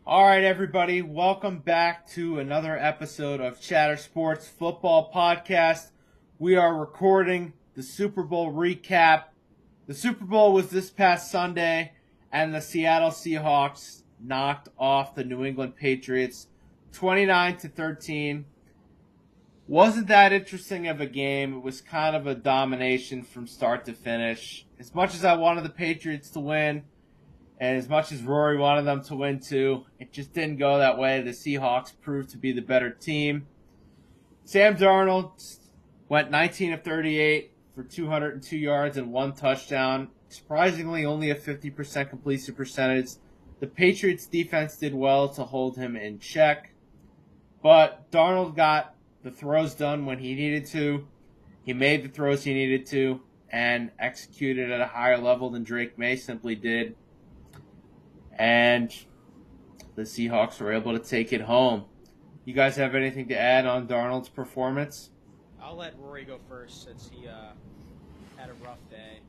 All right, everybody, welcome back to another episode of Chatter Sports Football Podcast. We are recording the Super Bowl recap. The Super Bowl was this past Sunday, and the Seattle Seahawks knocked off the New England Patriots 29-13. Wasn't that interesting of a game. It was kind of a domination from start to finish. As much as I wanted the Patriots to win, and as much as Rory wanted them to win too, it just didn't go that way. The Seahawks proved to be the better team. Sam Darnold went 19 of 38 for 202 yards and one touchdown. Surprisingly, only a 50% completion percentage. The Patriots defense did well to hold him in check, but Darnold got the throws done when he needed to. He made the throws he needed to and executed at a higher level than Drake May simply did. And the Seahawks were able to take it home. You guys have anything to add on Darnold's performance? I'll let Rory go first since he had a rough day.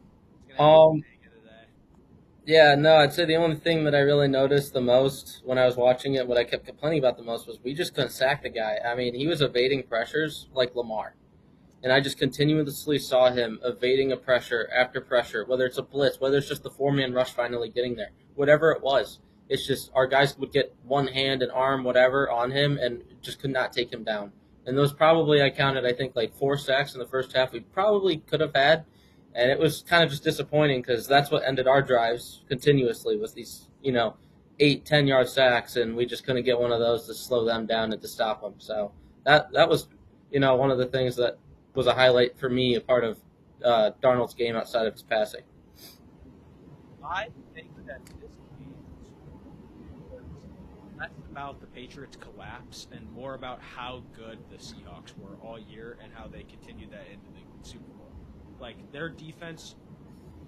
He's gonna have a Um, day today. yeah, no, I'd say the only thing that I really noticed the most when I was watching it, what I kept complaining about the most was we just couldn't sack the guy. I mean, he was evading pressures like Lamar. And I just continuously saw him evading a pressure after pressure, whether it's a blitz, whether it's just the four-man rush finally getting there, whatever it was. It's just our guys would get one hand and arm, whatever, on him and just could not take him down. And those probably, I counted, I think, like 4 sacks in the first half we probably could have had. And it was kind of just disappointing because that's what ended our drives continuously was these, 8, 10 yard sacks, and we just couldn't get one of those to slow them down and to stop them. So that was, one of the things that was a highlight for me, a part of Darnold's game outside of his passing. I think that this game was less about the Patriots' collapse and more about how good the Seahawks were all year and how they continued that into the Super Bowl. Like their defense,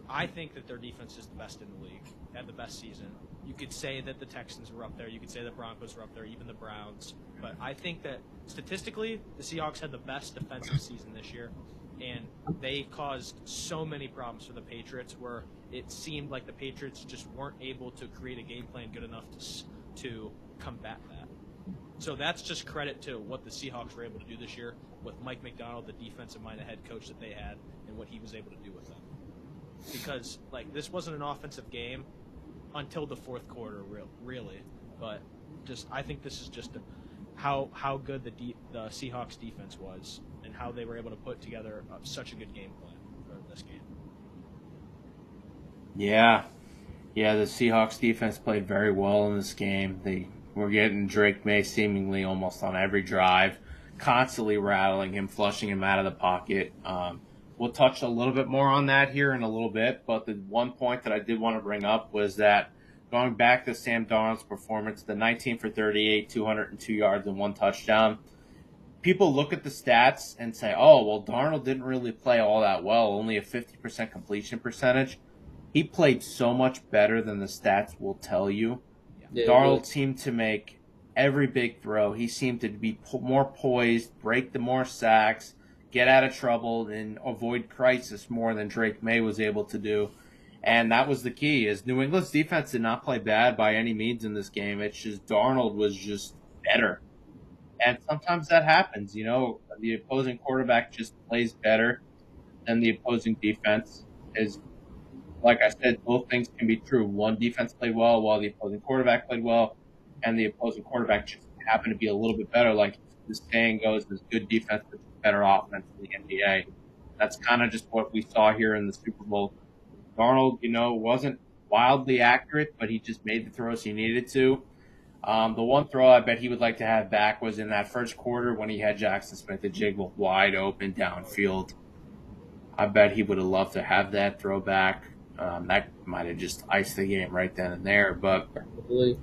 I think that their defense is the best in the league, had the best season. You could say that the Texans were up there. You could say the Broncos were up there, even the Browns. But I think that statistically, the Seahawks had the best defensive season this year, and they caused so many problems for the Patriots where it seemed like the Patriots just weren't able to create a game plan good enough to combat that. So that's just credit to what the Seahawks were able to do this year with Mike McDonald, the defensive-minded head coach that they had, and what he was able to do with them. Because this wasn't an offensive game until the fourth quarter, really. But I think this is just how good the Seahawks defense was and how they were able to put together such a good game plan for this game. Yeah. Yeah, the Seahawks defense played very well in this game. They were getting Drake May seemingly almost on every drive, constantly rattling him, flushing him out of the pocket. We'll touch a little bit more on that here in a little bit, but the one point that I did want to bring up was that going back to Sam Darnold's performance, the 19 for 38, 202 yards and one touchdown, people look at the stats and say, oh, well, Darnold didn't really play all that well, only a 50% completion percentage. He played so much better than the stats will tell you. Yeah, Darnold seemed to make every big throw. He seemed to be more poised, break the more sacks, get out of trouble, and avoid crisis more than Drake May was able to do. And that was the key, is New England's defense did not play bad by any means in this game. It's just Darnold was just better. And sometimes that happens, the opposing quarterback just plays better than the opposing defense. Is Like I said, both things can be true. One defense played well while the opposing quarterback played well, and the opposing quarterback just happened to be a little bit better. Like the saying goes, there's good defense but better offense in the NBA. That's kind of just what we saw here in the Super Bowl. Darnold, wasn't wildly accurate, but he just made the throws he needed to. The one throw I bet he would like to have back was in that first quarter when he had Jackson Smith-Njigba wide open downfield. I bet he would have loved to have that throw back. That might have just iced the game right then and there. But probably.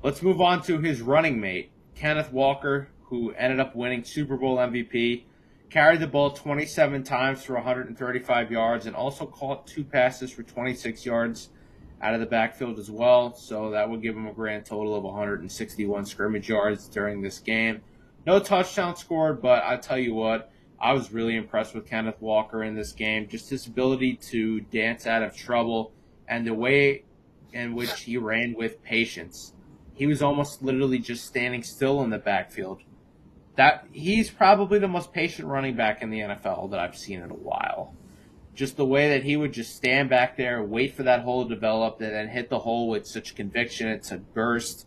let's move on to his running mate, Kenneth Walker, who ended up winning Super Bowl MVP. Carried the ball 27 times for 135 yards and also caught 2 passes for 26 yards out of the backfield as well. So that would give him a grand total of 161 scrimmage yards during this game. No touchdown scored, but I tell you what, I was really impressed with Kenneth Walker in this game. Just his ability to dance out of trouble and the way in which he ran with patience. he was almost literally just standing still in the backfield. That he's probably the most patient running back in the NFL that I've seen in a while. Just the way that he would just stand back there, wait for that hole to develop, and then hit the hole with such conviction. It's a burst.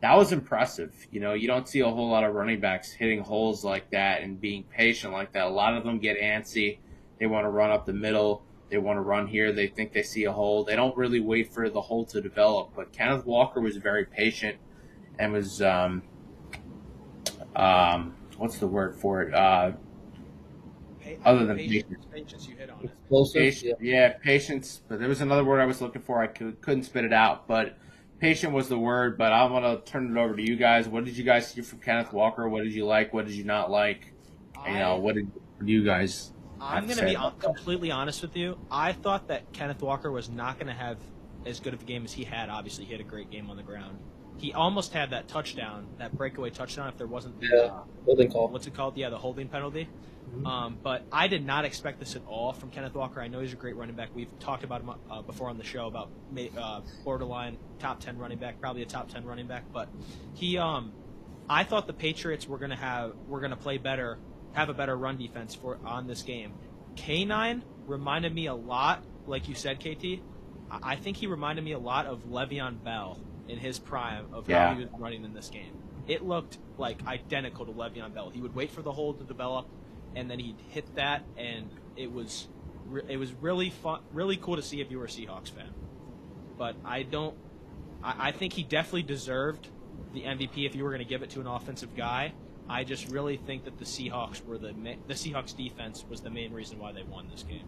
That was impressive. You know, you don't see a whole lot of running backs hitting holes like that and being patient like that. A lot of them get antsy. They want to run up the middle. They want to run here. They think they see a hole. They don't really wait for the hole to develop. But Kenneth Walker was very patient and was what's the word for it? Other than patience, you hit on it. Explosive. Yeah, patience. But there was another word I was looking for. I couldn't spit it out. But patient was the word. But I want to turn it over to you guys. What did you guys see from Kenneth Walker? What did you like? What did you not like? What did you guys? I'm going to be completely honest with you. I thought that Kenneth Walker was not going to have as good of a game as he had. Obviously, he had a great game on the ground. He almost had that touchdown, that breakaway touchdown, if there wasn't the holding call. What's it called? Yeah, the holding penalty. But I did not expect this at all from Kenneth Walker. I know he's a great running back. We've talked about him before on the show about borderline top 10 running back, probably a top 10 running back. But he, I thought the Patriots were gonna play better, have a better run defense on this game. K9 reminded me a lot, like you said, KT. I think he reminded me a lot of Le'Veon Bell in his prime of how he was running in this game. It looked like identical to Le'Veon Bell. He would wait for the hole to develop, and then he'd hit that, and it was really fun, really cool to see if you were a Seahawks fan. But I think he definitely deserved the MVP if you were going to give it to an offensive guy. I just really think that the Seahawks the Seahawks defense was the main reason why they won this game.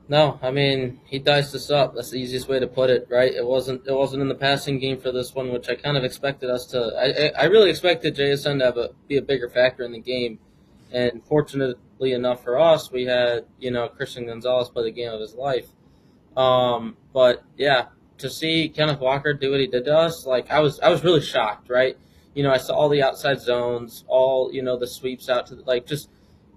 No, I mean, he diced us up. That's the easiest way to put it, right? It wasn't in the passing game for this one, which I kind of expected us to. I really expected JSN to be a bigger factor in the game, and fortunately enough for us, we had Christian Gonzalez play the game of his life. But yeah, to see Kenneth Walker do what he did to us, like I was really shocked, right? I saw all the outside zones, all the sweeps out to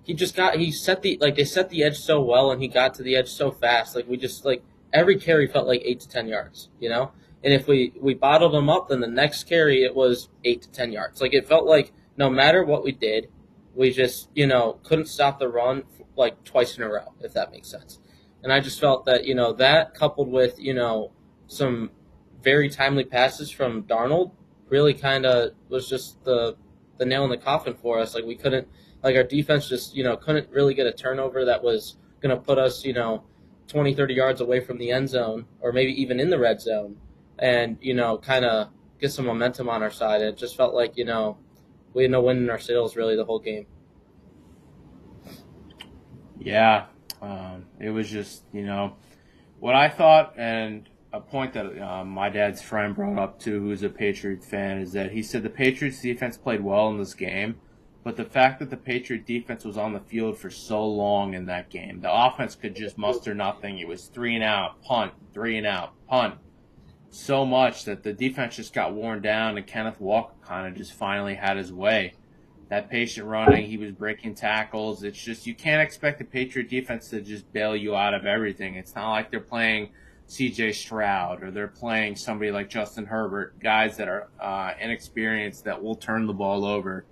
they set the edge so well, and he got to the edge so fast. Like every carry felt like 8 to 10 yards, And if we bottled him up, then the next carry it was 8 to 10 yards. Like it felt like no matter what we did, we just couldn't stop the run like twice in a row, if that makes sense. And I just felt that that coupled with some very timely passes from Darnold really kind of was just the nail in the coffin for us. Like we couldn't. Like our defense just, couldn't really get a turnover that was going to put us, 20, 30 yards away from the end zone or maybe even in the red zone and, kind of get some momentum on our side. And it just felt like, we had no wind in our sails really the whole game. Yeah. It was just, what I thought, and a point that my dad's friend brought up too, who's a Patriots fan, is that he said the Patriots defense played well in this game. But the fact that the Patriot defense was on the field for so long in that game, the offense could just muster nothing. It was 3 and out, punt, 3 and out, punt. So much that the defense just got worn down, and Kenneth Walker kind of just finally had his way. That patient running, he was breaking tackles. It's just you can't expect the Patriot defense to just bail you out of everything. It's not like they're playing C.J. Stroud or they're playing somebody like Justin Herbert, guys that are inexperienced that will turn the ball over.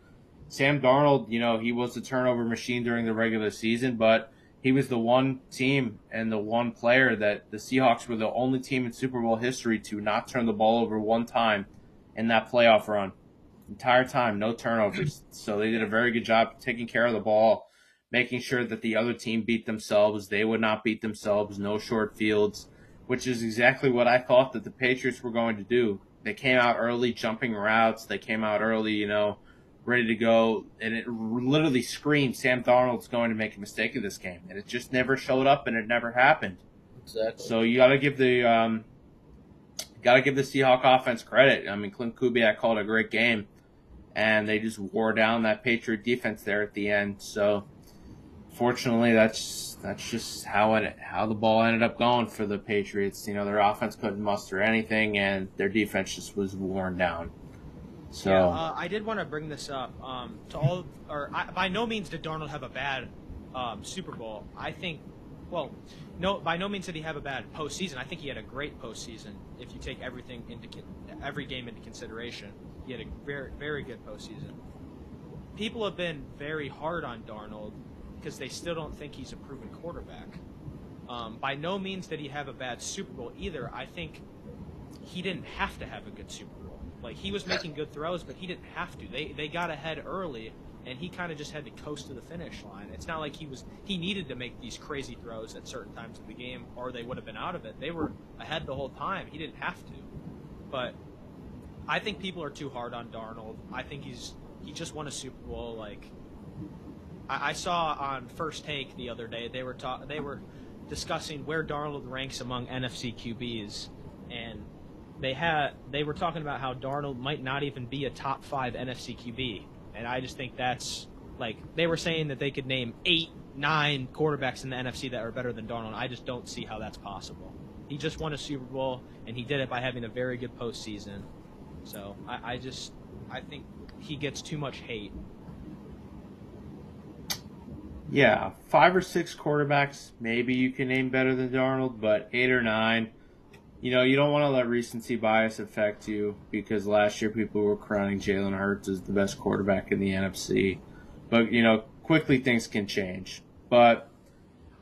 Sam Darnold, he was a turnover machine during the regular season, but he was the one team and the one player that the Seahawks were the only team in Super Bowl history to not turn the ball over one time in that playoff run. Entire time, no turnovers. So they did a very good job taking care of the ball, making sure that the other team beat themselves. They would not beat themselves, no short fields, which is exactly what I thought that the Patriots were going to do. They came out early, jumping routes. They came out early, ready to go, and it literally screamed Sam Darnold's going to make a mistake in this game, and it just never showed up, and it never happened. Exactly. So you got to give the Seahawks offense credit. I mean, Clint Kubiak called a great game, and they just wore down that Patriot defense there at the end. So fortunately, that's just how the ball ended up going for the Patriots. Their offense couldn't muster anything, and their defense just was worn down. So yeah, I did want to bring this up by no means did Darnold have a bad Super Bowl. I think Well, no, by no means did he have a bad postseason. I think he had a great postseason. If you take every game into consideration, he had a very, very good postseason. People have been very hard on Darnold because they still don't think he's a proven quarterback. By no means did he have a bad Super Bowl either. I think he didn't have to have a good Super Bowl. Like, he was making good throws, but he didn't have to. They got ahead early, and he kind of just had to coast to the finish line. It's not like he needed to make these crazy throws at certain times of the game, or they would have been out of it. They were ahead the whole time. He didn't have to. But I think people are too hard on Darnold. I think he just won a Super Bowl. Like, I saw on First Take the other day, they were discussing where Darnold ranks among NFC QBs, and they were talking about how Darnold might not even be a top 5 NFC QB. And I just think that's, like, they were saying that they could name 8, 9 quarterbacks in the NFC that are better than Darnold. I just don't see how that's possible. He just won a Super Bowl, and he did it by having a very good postseason. So I think he gets too much hate. Yeah, 5 or 6 quarterbacks maybe you can name better than Darnold, but 8 or 9, you don't want to let recency bias affect you, because last year people were crowning Jalen Hurts as the best quarterback in the NFC. But, quickly things can change. But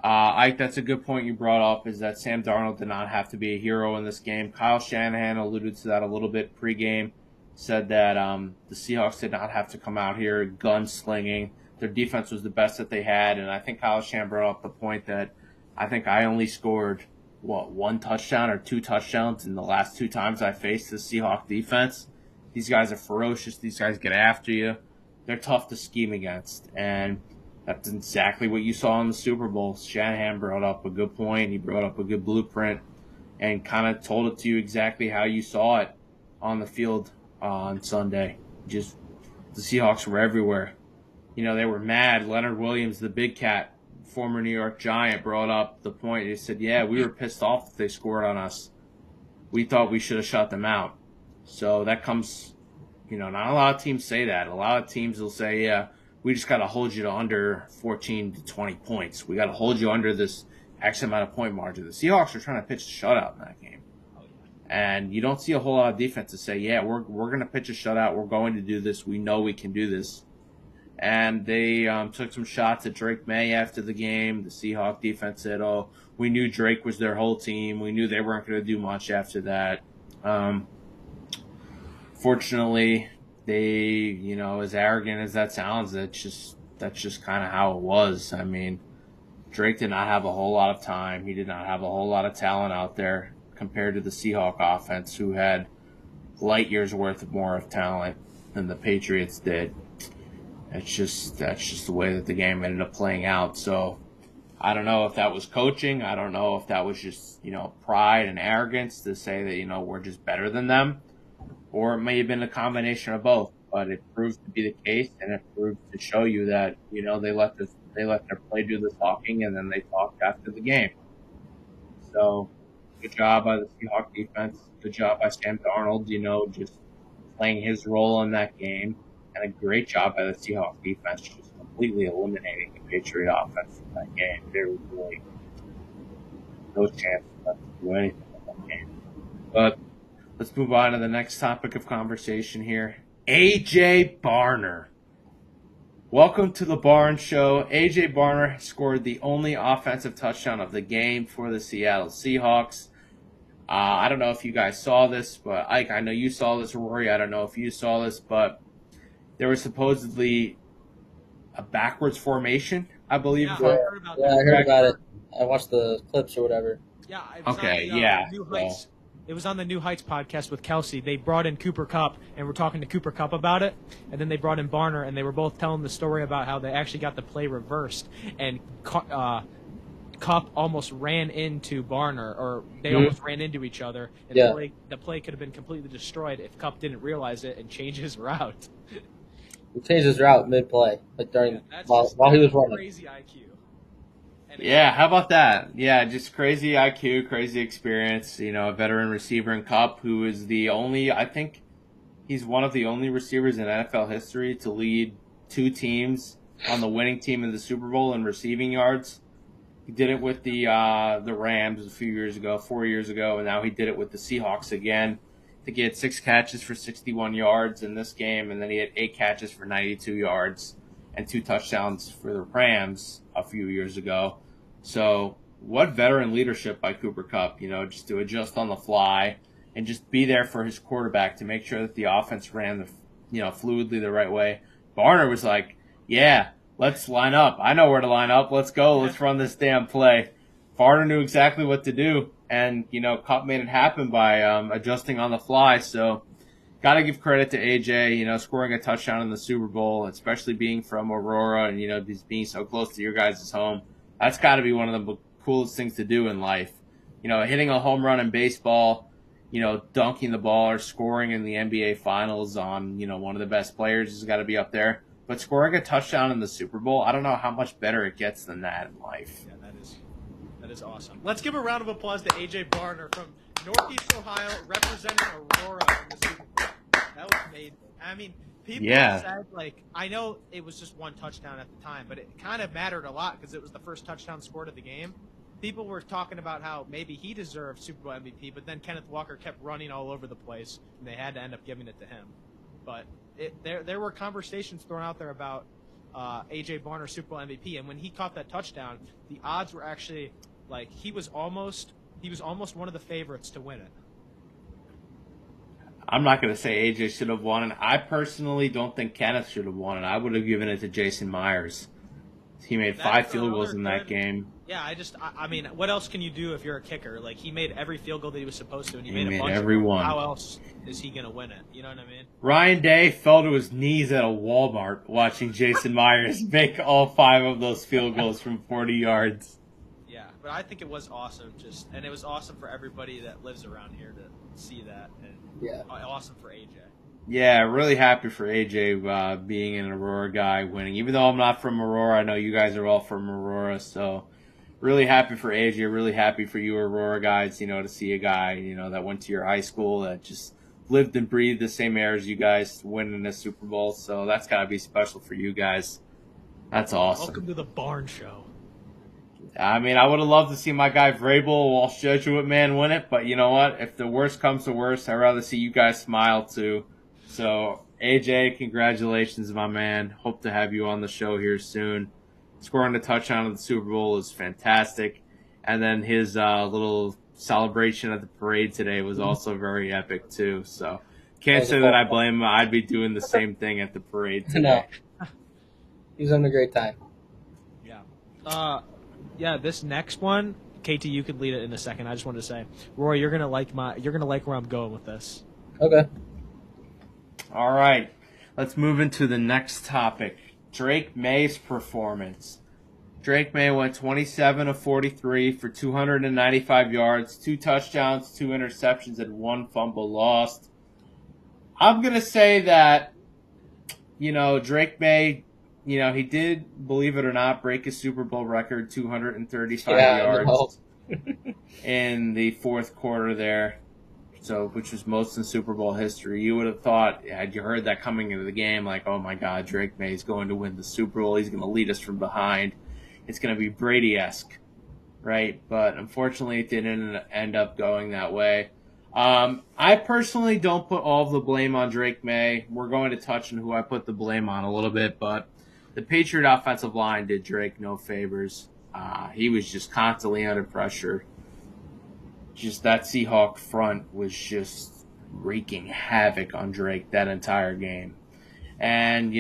Ike, that's a good point you brought up, is that Sam Darnold did not have to be a hero in this game. Kyle Shanahan alluded to that a little bit pregame, said that the Seahawks did not have to come out here gunslinging. Their defense was the best that they had, and I think Kyle Shanahan brought up the point that I think I only scored, 1 touchdown or 2 touchdowns in the last 2 times I faced the Seahawks defense. These guys are ferocious. These guys get after you. They're tough to scheme against, and that's exactly what you saw in the Super Bowl. Shanahan brought up a good point. He brought up a good blueprint and kind of told it to you exactly how you saw it on the field on Sunday. Just the Seahawks were everywhere. They were mad. Leonard Williams, the big cat, former New York Giant, brought up the point. He said, yeah, we were pissed off that they scored on us. We thought we should have shut them out. So that comes, not a lot of teams say that. A lot of teams will say, yeah, we just got to hold you to under 14 to 20 points. We got to hold you under this X amount of point margin. The Seahawks are trying to pitch a shutout in that game. And you don't see a whole lot of defenses say, yeah, we're going to pitch a shutout. We're going to do this. We know we can do this. And they took some shots at Drake May after the game. The Seahawks defense said, oh, we knew Drake was their whole team. We knew they weren't going to do much after that. Fortunately, they, as arrogant as that sounds, that's just kind of how it was. I mean, Drake did not have a whole lot of time. He did not have a whole lot of talent out there compared to the Seahawks offense, who had light years worth more of talent than the Patriots did. That's just the way that the game ended up playing out. So I don't know if that was coaching. I don't know if that was just, pride and arrogance to say that, we're just better than them. Or it may have been a combination of both. But it proves to be the case, and it proves to show you that, they let their play do the talking, and then they talked after the game. So good job by the Seahawks defense. Good job by Sam Darnold, just playing his role in that game. And a great job by the Seahawks defense, just completely eliminating the Patriot offense from that game. There was really no chance left to do anything in that game. But let's move on to the next topic of conversation here. A.J. Barner. Welcome to the Barn Show. A.J. Barner scored the only offensive touchdown of the game for the Seattle Seahawks. I don't know if you guys saw this, but Ike, I know you saw this. Rory, I don't know if you saw this, but there was supposedly a backwards formation, I believe. Yeah, I heard about that. I heard about it. I watched the clips or whatever. Yeah. It was on the, New Heights. It was on the New Heights podcast with Kelsey. They brought in Cooper Kupp, and we're talking to Cooper Kupp about it. And then they brought in Barner, and they were both telling the story about how they actually got the play reversed. And Kupp almost ran into Barner, or they almost ran into each other. And the play could have been completely destroyed if Kupp didn't realize it and change his route. He changed his route mid-play, like while he was running. Crazy IQ. Yeah, how about that? Yeah, just crazy IQ, crazy experience. A veteran receiver in Kupp, who is I think he's one of the only receivers in NFL history to lead 2 teams on the winning team in the Super Bowl in receiving yards. He did it with the Rams a few years ago, 4 years ago, and now he did it with the Seahawks again. I think he had 6 catches for 61 yards in this game, and then he had 8 catches for 92 yards and 2 touchdowns for the Rams a few years ago. So what veteran leadership by Cooper Kupp, just to adjust on the fly and just be there for his quarterback to make sure that the offense ran fluidly the right way. Barner was like, yeah, let's line up. I know where to line up. Let's go. Let's run this damn play. Barner knew exactly what to do, and, Kupp made it happen by adjusting on the fly. So got to give credit to AJ, scoring a touchdown in the Super Bowl, especially being from Aurora and, being so close to your guys' home. That's got to be one of the coolest things to do in life. Hitting a home run in baseball, dunking the ball or scoring in the NBA Finals on, one of the best players has got to be up there. But scoring a touchdown in the Super Bowl, I don't know how much better it gets than that in life. Yeah, that is awesome. Let's give a round of applause to AJ Barner from Northeast Ohio, representing Aurora in the Super Bowl. That was amazing. I mean, people said, I know it was just one touchdown at the time, but it kind of mattered a lot because it was the first touchdown scored of the game. People were talking about how maybe he deserved Super Bowl MVP, but then Kenneth Walker kept running all over the place, and they had to end up giving it to him. But there were conversations thrown out there about A.J. Barner Super Bowl MVP, and when he caught that touchdown, the odds were actually he was almost one of the favorites to win it. I'm not going to say AJ should have won it. I personally don't think Kenneth should have won it. I would have given it to Jason Myers. He made 5 field goals in that game. Yeah, I mean, what else can you do if you're a kicker? He made every field goal that he was supposed to, and he made a bunch every one. How else is he going to win it? You know what I mean? Ryan Day fell to his knees at a Walmart watching Jason Myers make all 5 of those field goals from 40 yards. Yeah, but I think it was awesome, and it was awesome for everybody that lives around here to see that, and awesome for AJ. Yeah, really happy for AJ being an Aurora guy winning. Even though I'm not from Aurora, I know you guys are all from Aurora, so really happy for AJ, really happy for you Aurora guys, to see a guy, that went to your high school, that just lived and breathed the same air as you guys winning a Super Bowl. So that's got to be special for you guys. That's awesome. Welcome to the Barn Show. I mean, I would have loved to see my guy Vrabel, Walsh Jesuit man, win it, but you know what? If the worst comes to worst, I'd rather see you guys smile too. So, AJ, congratulations, my man. Hope to have you on the show here soon. Scoring the touchdown of the Super Bowl is fantastic. And then his little celebration at the parade today was also very epic, too. So, can't say that I blame him. I'd be doing the same thing at the parade today. No. He's having a great time. Yeah. This next one, KT, you could lead it in a second. I just wanted to say, Roy, you're gonna like where I'm going with this. Okay. All right, let's move into the next topic. Drake May's performance. Drake May went 27 of 43 for 295 yards, 2 touchdowns, 2 interceptions, and 1 fumble lost. I'm going to say that, Drake May, he did, believe it or not, break his Super Bowl record, 235 yards in the fourth quarter there. So, which was most in Super Bowl history. You would have thought, had you heard that coming into the game, oh my God, Drake May is going to win the Super Bowl. He's going to lead us from behind. It's going to be Brady-esque, right? But unfortunately, it didn't end up going that way. I personally don't put all of the blame on Drake May. We're going to touch on who I put the blame on a little bit, but the Patriot offensive line did Drake no favors. He was just constantly under pressure. Just that Seahawk front was just wreaking havoc on Drake that entire game. And,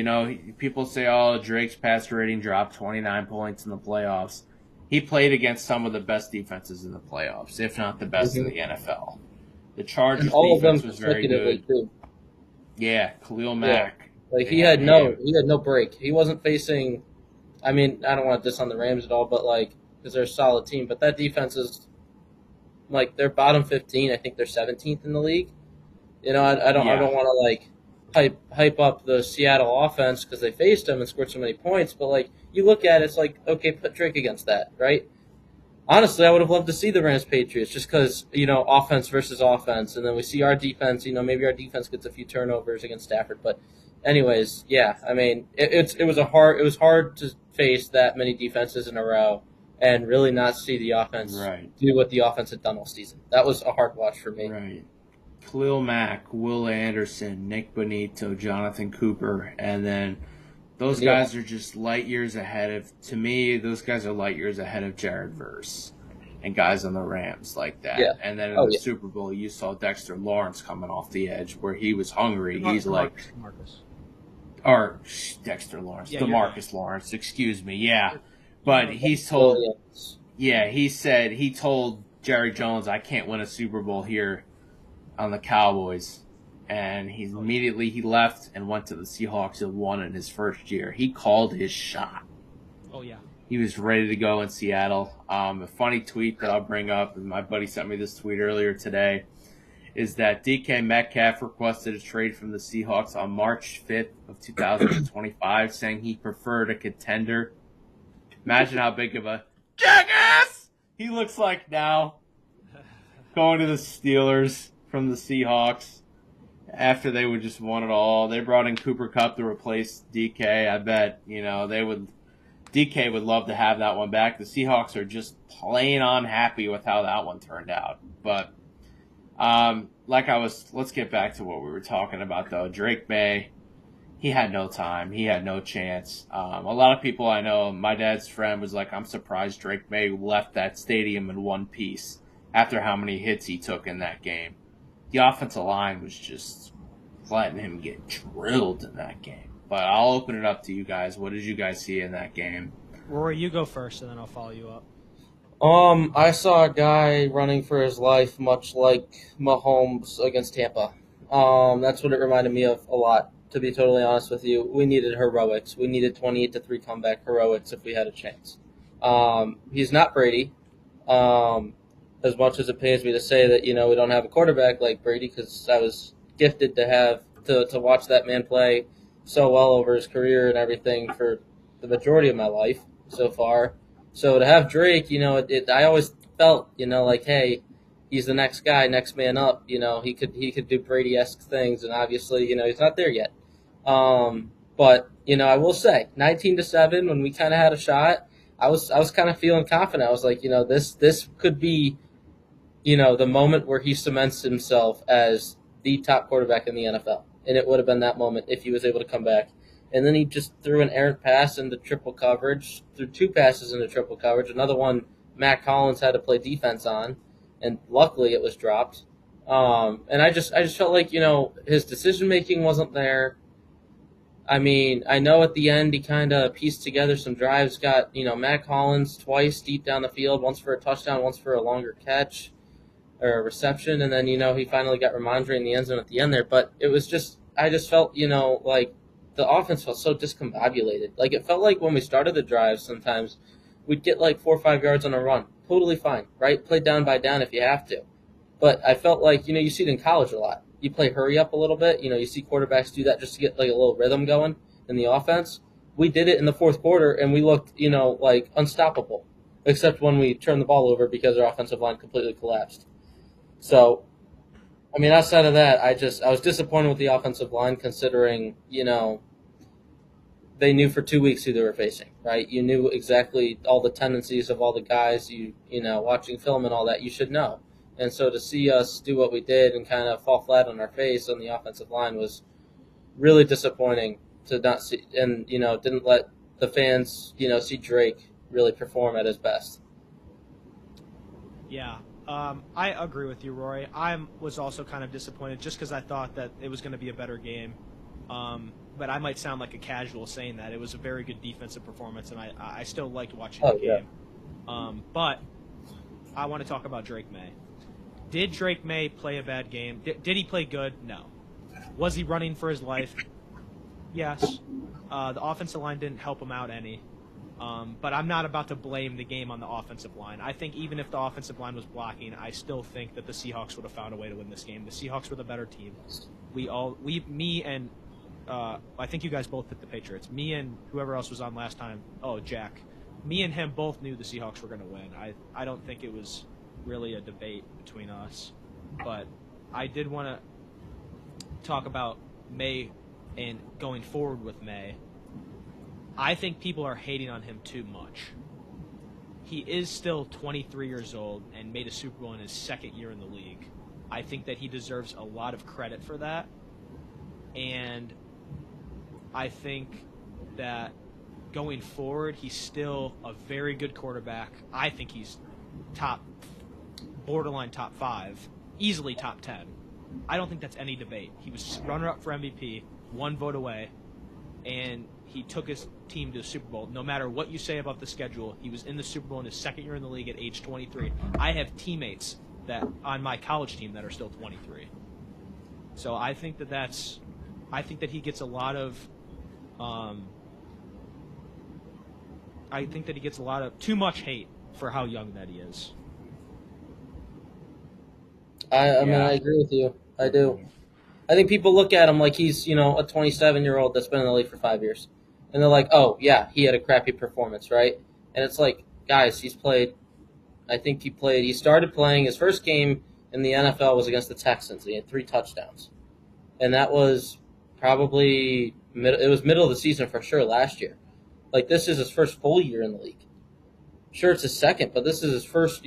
people say, Drake's passer rating dropped 29 points in the playoffs. He played against some of the best defenses in the playoffs, if not the best in the NFL. The Chargers defense was very good. Too. Yeah, Khalil Mack. He had no break. He wasn't facing, I don't want this on the Rams at all, but because they're a solid team, but that defense is, they're bottom 15. I think they're 17th in the league. I don't want to hype up the Seattle offense because they faced them and scored so many points. But you look at it, it's okay, put Drake against that, right? Honestly, I would have loved to see the Rams Patriots just because offense versus offense, and then we see our defense. Maybe our defense gets a few turnovers against Stafford. But anyways, yeah, it was hard to face that many defenses in a row. and really not see the offense Right. do what the offense had done all season. That was a hard watch for me. Right. Khalil Mack, Will Anderson, Nick Bonito, Jonathan Cooper, and then those guys are just light years ahead of, to me, those guys are light years ahead of Jared Verse and guys on the Rams like that. Yeah. And then in the Super Bowl, you saw Dexter Lawrence coming off the edge where he was hungry. He's like, or Dexter Lawrence, DeMarcus Lawrence, excuse me, yeah. But he's told, he told Jerry Jones, I can't win a Super Bowl here on the Cowboys. And he left and went to the Seahawks and won in his first year. He called his shot. Oh, yeah. He was ready to go in Seattle. A funny tweet that I'll bring up, and my buddy sent me this tweet earlier today, is that DK Metcalf requested a trade from the Seahawks on March 5th of 2025, saying he preferred a contender. Imagine how big of a jackass he looks like now, going to the Steelers from the Seahawks after they would just won it all. They brought in Cooper Kupp to replace DK. I bet, DK would love to have that one back. The Seahawks are just plain unhappy with how that one turned out. But let's get back to what we were talking about, though. Drake May, he had no time. He had no chance. A lot of people I know, my dad's friend was like, I'm surprised Drake May left that stadium in one piece after how many hits he took in that game. The offensive line was just letting him get drilled in that game. But I'll open it up to you guys. What did you guys see in that game? Rory, you go first, and then I'll follow you up. I saw a guy running for his life, much like Mahomes against Tampa. That's what it reminded me of a lot, to be totally honest with you. We needed heroics. We needed 28-3 comeback heroics if we had a chance. He's not Brady. As much as it pains me to say that, we don't have a quarterback like Brady, because I was gifted to watch that man play so well over his career and everything for the majority of my life so far. So to have Drake, I always felt, like, hey, he's the next guy, next man up. He could do Brady-esque things, and obviously, he's not there yet. But I will say, 19-7, when we kind of had a shot, I was kind of feeling confident. I was like, this could be, the moment where he cements himself as the top quarterback in the NFL. And it would have been that moment if he was able to come back. And then he just threw an errant pass into triple coverage, threw two passes into triple coverage. Another one Matt Collins had to play defense on, and luckily it was dropped. And I just felt like, his decision-making wasn't there. I mean, I know at the end he kind of pieced together some drives, got, Matt Collins twice deep down the field, once for a touchdown, once for a longer catch or a reception, and then, he finally got Ramondre in the end zone at the end there. But it was just, I just felt, like the offense felt so discombobulated. Like, it felt like when we started the drive sometimes, we'd get like 4 or 5 yards on a run. Totally fine, right? Play down by down if you have to. But I felt like, you see it in college a lot. You play hurry up a little bit. You see quarterbacks do that just to get like a little rhythm going in the offense. We did it in the fourth quarter, and we looked, like unstoppable, except when we turned the ball over because our offensive line completely collapsed. So, I mean, outside of that, I was disappointed with the offensive line, considering, they knew for 2 weeks who they were facing, right? You knew exactly all the tendencies of all the guys, watching film and all that, you should know. And so to see us do what we did and kind of fall flat on our face on the offensive line was really disappointing to not see, and, didn't let the fans, see Drake really perform at his best. Yeah. I agree with you, Rory. I was also kind of disappointed just because I thought that it was going to be a better game. But I might sound like a casual saying that. It was a very good defensive performance, and I still liked watching the game. But I want to talk about Drake May. Did Drake May play a bad game? Did he play good? No. Was he running for his life? Yes. The offensive line didn't help him out any. But I'm not about to blame the game on the offensive line. I think even if the offensive line was blocking, I still think that the Seahawks would have found a way to win this game. The Seahawks were the better team. I think you guys both picked the Patriots. Me and whoever else was on last time. Oh, Jack. Me and him both knew the Seahawks were going to win. I don't think it was really a debate between us. But I did want to talk about May and going forward with May. I think people are hating on him too much. he is still 23 years old and made a Super Bowl in his second year in the league. I think that he deserves a lot of credit for that. And I think that going forward, he's still a very good quarterback. I think he's borderline top 5, easily top 10. I don't think that's any debate. He was runner-up for MVP, 1 vote away, and he took his team to the Super Bowl. No matter what you say about the schedule, he was in the Super Bowl in his second year in the league at age 23. I have teammates that on my college team that are still 23. So I think that he gets a lot of too much hate for how young that he is. I mean, I agree with you. I do. I think people look at him like he's, a 27-year-old that's been in the league for 5 years. And they're like, oh, yeah, he had a crappy performance, right? And it's like, guys, he started playing, his first game in the NFL was against the Texans. He had 3 touchdowns. And that was probably, middle of the season for sure last year. Like, this is his first full year in the league. Sure, it's his second, but this is his first,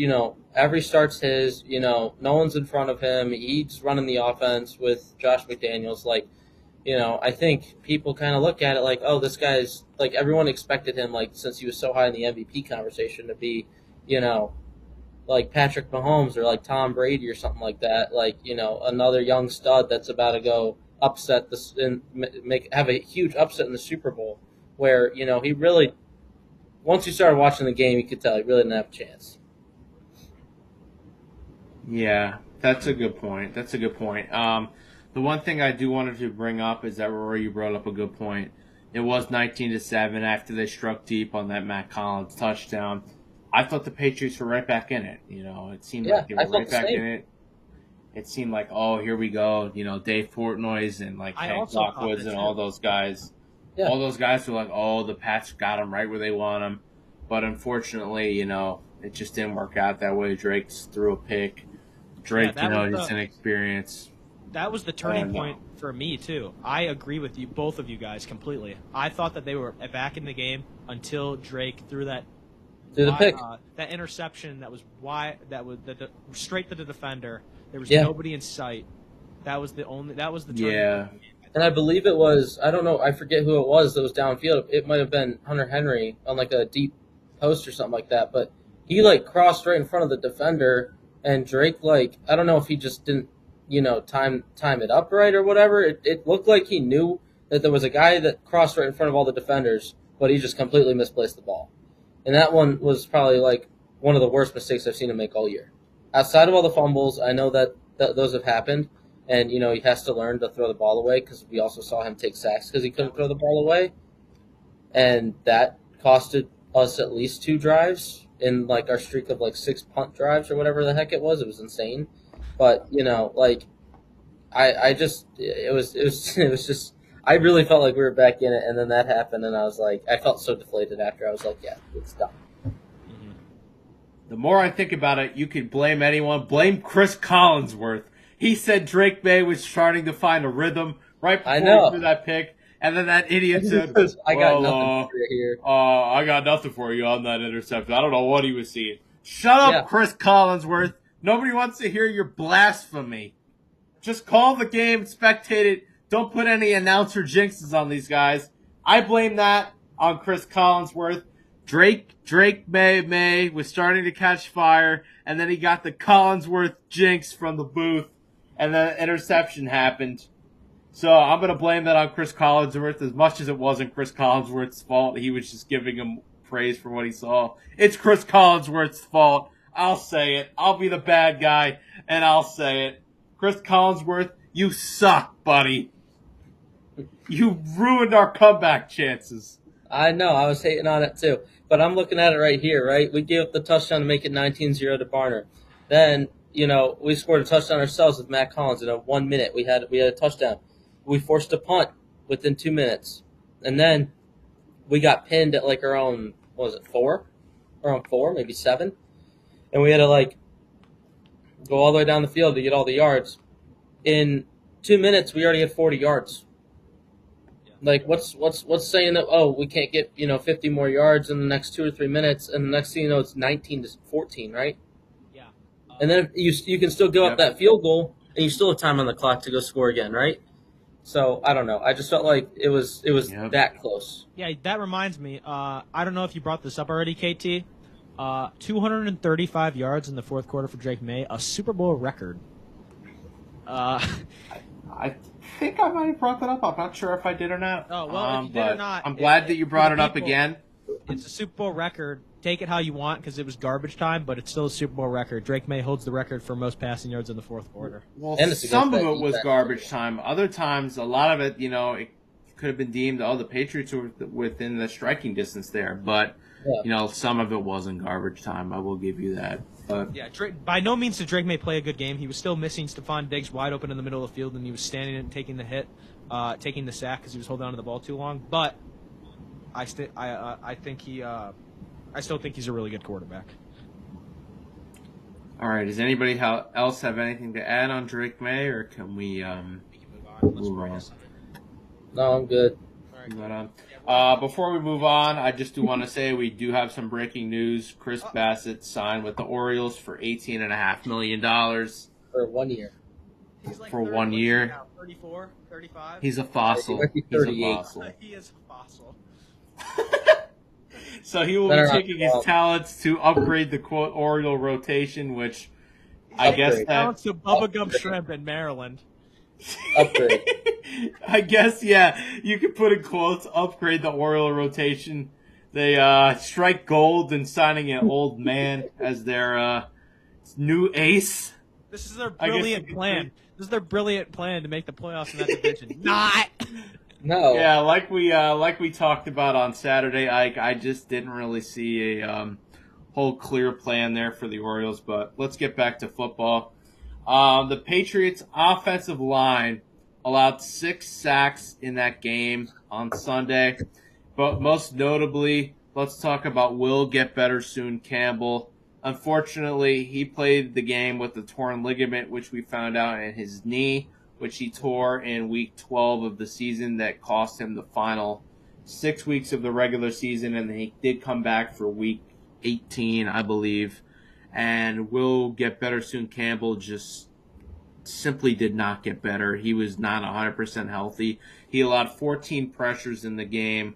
every start's his, no one's in front of him. He's running the offense with Josh McDaniels. Like, I think people kind of look at it like, oh, this guy's, like, everyone expected him, like, since he was so high in the MVP conversation to be, like Patrick Mahomes or like Tom Brady or something like that. Like, another young stud that's about to go upset this and have a huge upset in the Super Bowl where, he really, once you started watching the game, you could tell he really didn't have a chance. Yeah, that's a good point. The one thing I do wanted to bring up is that Rory, you brought up a good point. It was 19-7 after they struck deep on that Matt Collins touchdown. I thought the Patriots were right back in it. It seemed like they were right back in it. It seemed like, oh, here we go. Dave Portnoy's and like Hank Lockwoods and all those guys. Yeah. All those guys were like, oh, the Pats got them right where they want them. But unfortunately, it just didn't work out that way. Drake threw a pick. Drake, just inexperience. That was the turning point for me, too. I agree with you, both of you guys, completely. I thought that they were back in the game until Drake threw that pick. That interception that was straight to the defender. There was nobody in sight. That was the turning point. Yeah. And I believe it was, I don't know, I forget who it was that was downfield. It might have been Hunter Henry on like a deep post or something like that. But he like crossed right in front of the defender, and Drake, like, I don't know if he just didn't, time it up right or whatever. It looked like he knew that there was a guy that crossed right in front of all the defenders, but he just completely misplaced the ball. And that one was probably like one of the worst mistakes I've seen him make all year. Outside of all the fumbles, I know that those have happened. And, he has to learn to throw the ball away because we also saw him take sacks because he couldn't throw the ball away. And that costed us at least 2 drives in, like, our streak of, like, 6 punt drives or whatever the heck it was. It was insane. But, I just – it was just – I really felt like we were back in it, and then that happened, and I was like – I felt so deflated after. I was like, yeah, it's done. Mm-hmm. The more I think about it, you could blame anyone. Blame Chris Collinsworth. He said Drake May was starting to find a rhythm right before he threw that pick. And then that idiot said, I got nothing for you here. I got nothing for you on that interception. I don't know what he was seeing. Shut up, Chris Collinsworth. Nobody wants to hear your blasphemy. Just call the game, spectate it. Don't put any announcer jinxes on these guys. I blame that on Chris Collinsworth. Drake May was starting to catch fire, and then he got the Collinsworth jinx from the booth. And then interception happened. So I'm going to blame that on Chris Collinsworth as much as it wasn't Chris Collinsworth's fault. He was just giving him praise for what he saw. It's Chris Collinsworth's fault. I'll say it. I'll be the bad guy, and I'll say it. Chris Collinsworth, you suck, buddy. You ruined our comeback chances. I know. I was hating on it, too. But I'm looking at it right here, right? We gave up the touchdown to make it 19-0 to Barner. Then we scored a touchdown ourselves with Matt Collins in 1 minute. We had a touchdown. We forced a punt within 2 minutes. And then we got pinned at like around, 4? Around 4, maybe 7. And we had to like go all the way down the field to get all the yards. In 2 minutes, we already had 40 yards. Yeah. Like, what's saying that, oh, we can't get 50 more yards in the next 2 or 3 minutes, and the next thing you know, it's 19-14, right? Yeah. And then you can still give up Yep. that field goal, and you still have time on the clock to go score again, right? So I don't know. I just felt like it was Yep. that close. Yeah, that reminds me. I don't know if you brought this up already, KT. 235 yards in the fourth quarter for Drake May, a Super Bowl record. I think I might have brought that up. I'm not sure if I did or not. Oh, well, if you did or but not, I'm glad that you brought it up people- again. It's a Super Bowl record. Take it how you want because it was garbage time, but it's still a Super Bowl record. Drake May holds the record for most passing yards in the fourth quarter. Well, And it's some of against that it was defense. garbage time. Other times, a lot of it, it could have been deemed, the Patriots were within the striking distance there. But, Yeah. some of it wasn't garbage time. I will give you that. But Yeah, by no means did Drake May play a good game. He was still missing Stephon Diggs wide open in the middle of the field, and he was standing and taking the hit, taking the sack because he was holding on to the ball too long. But I still think he's a really good quarterback. all right, does anybody else have anything to add on Drake May, or can we We can move on. Let's Move bring on. us something. No, I'm good. All right. move on? Yeah, Before we move on, I just do want to say we do have some breaking news. Chris Bassett signed with the Orioles for $18.5 million. For 1 year. he's like for 30, 1 year. Now, 34, 35. He's a fossil. He might be He's a 38. fossil. He is a fossil. So he will Better be not taking his fall. talents to upgrade the quote Oriole rotation, which I guess Upgrade. Down that to Bubblegum Shrimp in Maryland. Upgrade. I guess you could put in quotes upgrade the Oriole rotation. They strike gold in signing an old man as their new ace. This is their I guess brilliant you could plan. say- This is their brilliant plan to make the playoffs in that division. Not. No. Yeah, like we talked about on Saturday, I just didn't really see a whole clear plan there for the Orioles. But let's get back to football. The Patriots' offensive line allowed 6 sacks in that game on Sunday. But most notably, let's talk about Will Get Better Soon Campbell. Unfortunately, he played the game with a torn ligament, which we found out in his knee, which he tore in week 12 of the season. That cost him the final 6 weeks of the regular season, and he did come back for week 18, I believe. And Will Get Better Soon Campbell just simply did not get better. He was not 100% healthy. He allowed 14 pressures in the game,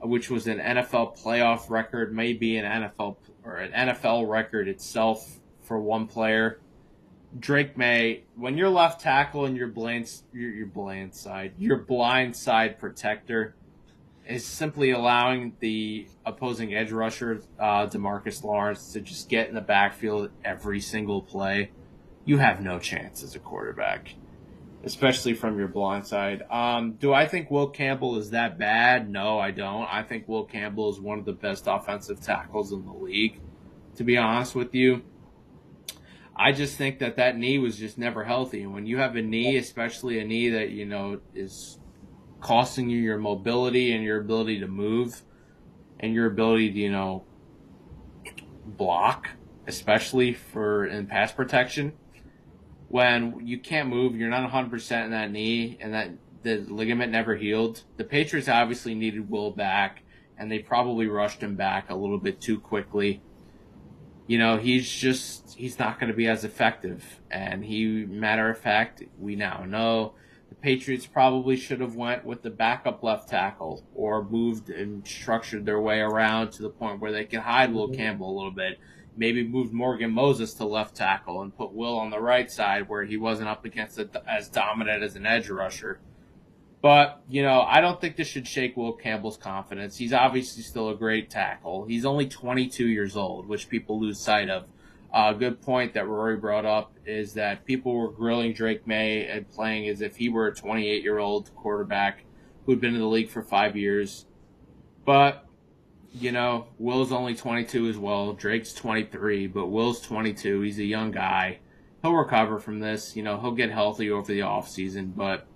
which was an NFL playoff record, maybe an NFL record itself for one player. Drake May, when your left tackle and your blind side protector is simply allowing the opposing edge rusher, DeMarcus Lawrence, to just get in the backfield every single play, you have no chance as a quarterback, especially from your blind side. Do I think Will Campbell is that bad? No, I don't. I think Will Campbell is one of the best offensive tackles in the league, to be honest with you. I just think that knee was just never healthy. And when you have a knee, especially a knee that, is costing you your mobility and your ability to move and your ability to, block, especially in pass protection, when you can't move, you're not 100% in that knee, and that the ligament never healed. The Patriots obviously needed Will back, and they probably rushed him back a little bit too quickly. He's not going to be as effective. And matter of fact, we now know the Patriots probably should have went with the backup left tackle or moved and structured their way around to the point where they could hide Will Campbell a little bit. Maybe moved Morgan Moses to left tackle and put Will on the right side where he wasn't up against it as dominant as an edge rusher. But, I don't think this should shake Will Campbell's confidence. He's obviously still a great tackle. He's only 22 years old, which people lose sight of. A good point that Rory brought up is that people were grilling Drake May and playing as if he were a 28-year-old quarterback who'd been in the league for 5 years. But, Will's only 22 as well. Drake's 23, but Will's 22. He's a young guy. He'll recover from this. He'll get healthy over the offseason, but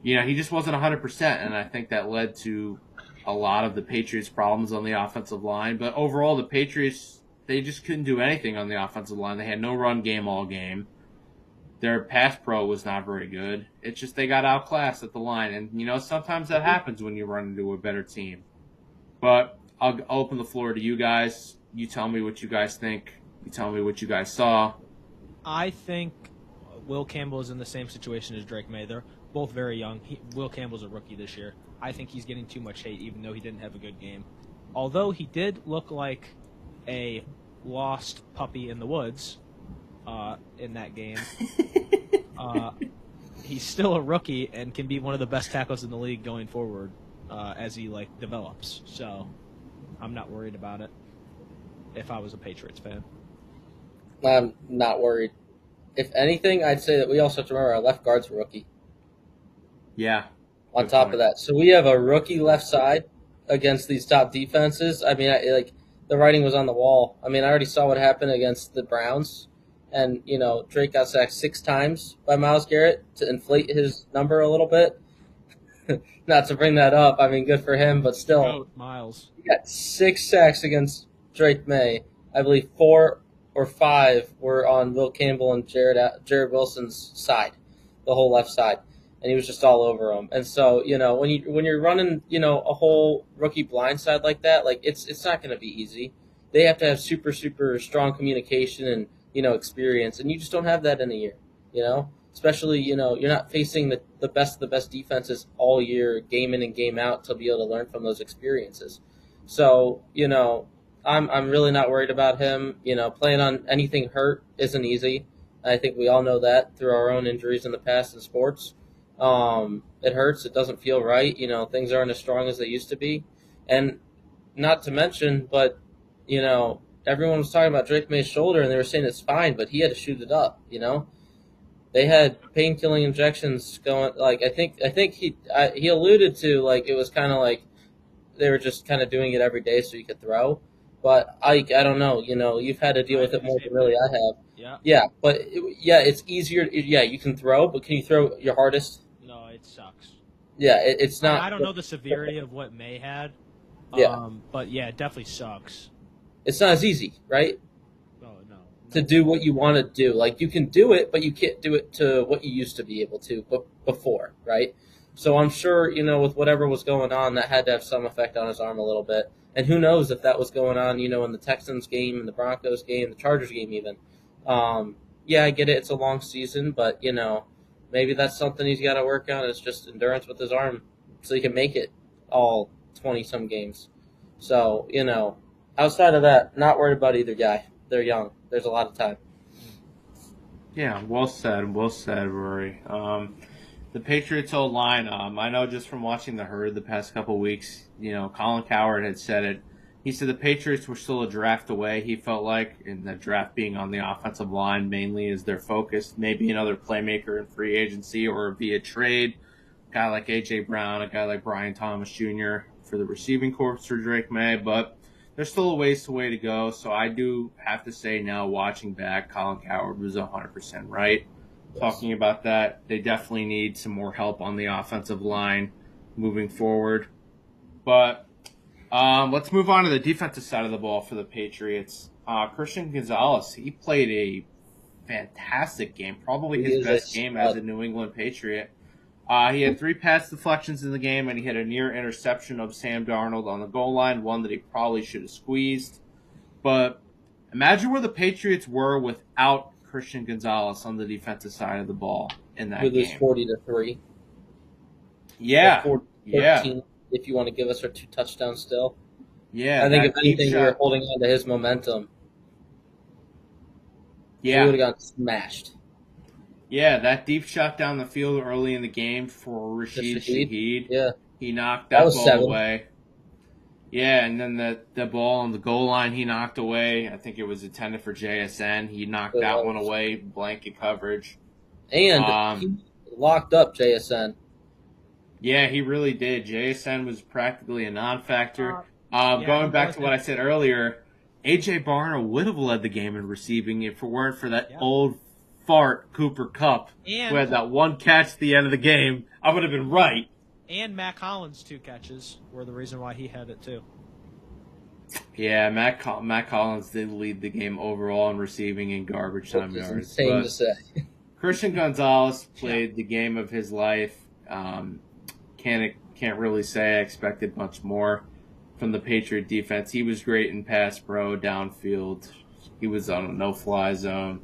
he just wasn't 100%, and I think that led to a lot of the Patriots' problems on the offensive line. But overall, the Patriots, they just couldn't do anything on the offensive line. They had no run game all game. their pass pro was not very good. It's just they got outclassed at the line. And, sometimes that happens when you run into a better team. But I'll open the floor to you guys. You tell me what you guys think. You tell me what you guys saw. I think Will Campbell is in the same situation as Drake May. They're both very young. Will Campbell's a rookie this year. I think he's getting too much hate, even though he didn't have a good game. Although he did look like a lost puppy in the woods in that game. He's still a rookie and can be one of the best tackles in the league going forward as he develops. So I'm not worried about it if I was a Patriots fan. I'm not worried. If anything, I'd say that we also have to remember our left guard's a rookie. Yeah. On top of that. So we have a rookie left side against these top defenses. I mean, the writing was on the wall. I mean, I already saw what happened against the Browns. And, Drake got sacked 6 times by Myles Garrett to inflate his number a little bit. Not to bring that up. I mean, good for him, but still. Miles. He got 6 sacks against Drake May. I believe 4 or 5 were on Will Campbell and Jared Wilson's side, the whole left side. And he was just all over them. And so, when you're running, a whole rookie blind side like that, it's not going to be easy. They have to have super, super strong communication and, experience. And you just don't have that in a year, Especially, you're not facing the best of the best defenses all year, game in and game out, to be able to learn from those experiences. So, I'm really not worried about him. Playing on anything hurt isn't easy. I think we all know that through our own injuries in the past in sports. It hurts. It doesn't feel right. Things aren't as strong as they used to be. And not to mention, but, everyone was talking about Drake May's shoulder and they were saying it's fine, but he had to shoot it up, They had pain-killing injections going. I think he alluded to it was kind of they were just kind of doing it every day so you could throw. But I don't know. You've had to deal with it more than really I have. Yeah. Yeah, but it's easier. Yeah, you can throw, but can you throw your hardest? No, it sucks. Yeah, it's not. I don't know the severity of what May had. Yeah. But yeah, it definitely sucks. It's not as easy, right? No. To do what you want to do. You can do it, but you can't do it to what you used to be able to before, right? So I'm sure, with whatever was going on, that had to have some effect on his arm a little bit. And who knows if that was going on, in the Texans game, in the Broncos game, the Chargers game even. Yeah, I get it. It's a long season, but, maybe that's something he's got to work on. It's just endurance with his arm so he can make it all 20-some games. So, outside of that, not worried about either guy. They're young. There's a lot of time. Yeah, well said, Rory. The Patriots O-line, I know just from watching the Herd the past couple of weeks, Colin Cowherd had said it. He said the Patriots were still a draft away, he felt like, and the draft being on the offensive line mainly is their focus. Maybe another playmaker in free agency or via trade. A guy like A.J. Brown, a guy like Brian Thomas Jr. for the receiving corps for Drake May, but there's still a way to go. So I do have to say now, watching back, Colin Cowherd was 100% right. Talking about that, they definitely need some more help on the offensive line moving forward. But let's move on to the defensive side of the ball for the Patriots. Christian Gonzalez, he played a fantastic game, probably his best game as a New England Patriot. He had 3 pass deflections in the game, and he had a near interception of Sam Darnold on the goal line, one that he probably should have squeezed. But imagine where the Patriots were without Christian Gonzalez on the defensive side of the ball in that game. With his 40-3. Yeah. 13, if you want to give us our 2 touchdowns still. Yeah. I think if anything, we were holding on to his momentum. Yeah. We would have gotten smashed. Yeah, that deep shot down the field early in the game for Rashid Shaheed. Yeah. He knocked that ball away. Yeah, and then the ball on the goal line he knocked away. I think it was intended for JSN. He knocked that one away, blanket coverage. And he locked up JSN. Yeah, he really did. JSN was practically a non-factor. Going back to what I said earlier, A.J. Barner would have led the game in receiving if it weren't for that old fart Cooper Kupp, who had that one catch at the end of the game. I would have been right. And Matt Collins' 2 catches were the reason why he had it too. Yeah, Matt Collins did lead the game overall in receiving and garbage time yards. Insane to say. Christian Gonzalez played the game of his life. Can't really say I expected much more from the Patriot defense. He was great in pass pro, downfield. He was on a no-fly zone.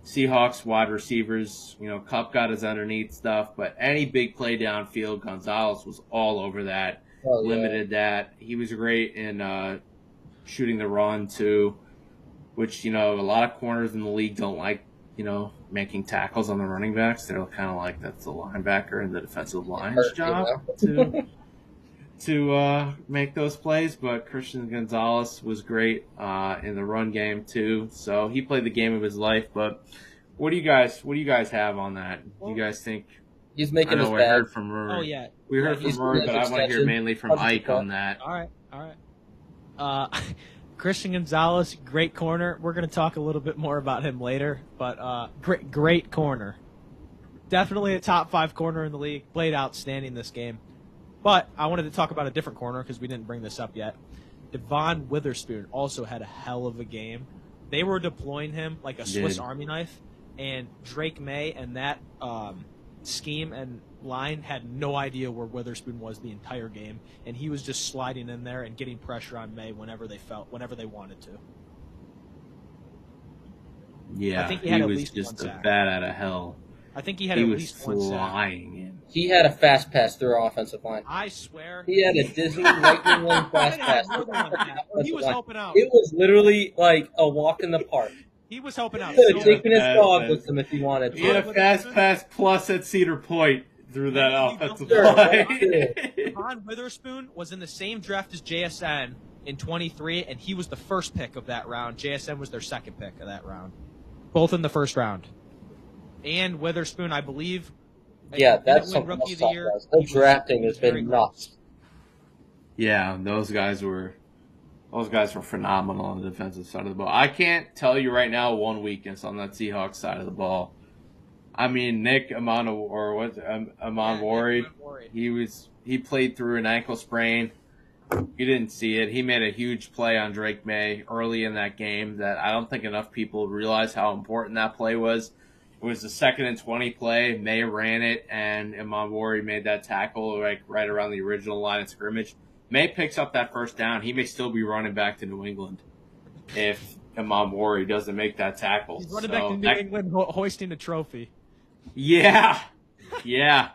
Seahawks wide receivers, Kupp got his underneath stuff, but any big play downfield, Gonzalez was all over that, limited that. He was great in shooting the run too, which, a lot of corners in the league don't like, making tackles on the running backs. They're kind of like that's the linebacker and the defensive line's job to make those plays. But Christian Gonzalez was great in the run game too. So he played the game of his life. But what do you guys have on that? Do you guys think he's making his bag? We heard from Rory. Oh yeah, we heard from Rory, but I want to hear mainly from Ike on that. All right. Christian Gonzalez, great corner. We're going to talk a little bit more about him later, but great corner. Definitely a top 5 corner in the league. Played outstanding this game. But I wanted to talk about a different corner because we didn't bring this up yet. Devon Witherspoon also had a hell of a game. They were deploying him like a Swiss Army knife, and Drake May and that scheme and line had no idea where Witherspoon was the entire game, and he was just sliding in there and getting pressure on May whenever they wanted to. Yeah, I think he had at was least just one a sack. bat out of hell. I think he had at least one sack. Flying in. He had a fast pass through our offensive line. I swear. He had a Disney lightning lane fast pass. He was helping out. It was literally like a walk in the park. He was helping out. He could have taken his dog with him if he wanted to. He had a fast pass plus at Cedar Point through that offensive line. Devon Witherspoon was in the same draft as JSN in 23, and he was the first pick of that round. JSN was their second pick of that round. Both in the first round. And Witherspoon, I believe. Yeah, that's something Rookie of the Year. The drafting has been nuts. Yeah, those guys were phenomenal on the defensive side of the ball. I can't tell you right now one weakness on that Seahawks side of the ball. I mean, Nick Amonwori, he played through an ankle sprain. You didn't see it. He made a huge play on Drake May early in that game that I don't think enough people realize how important that play was. It was the 2nd and 20 play. May ran it, and Amonwori made that tackle right around the original line of scrimmage. May picks up that first down. He may still be running back to New England if Amonwori doesn't make that tackle. He's running back to New England hoisting a trophy. Yeah. Yeah.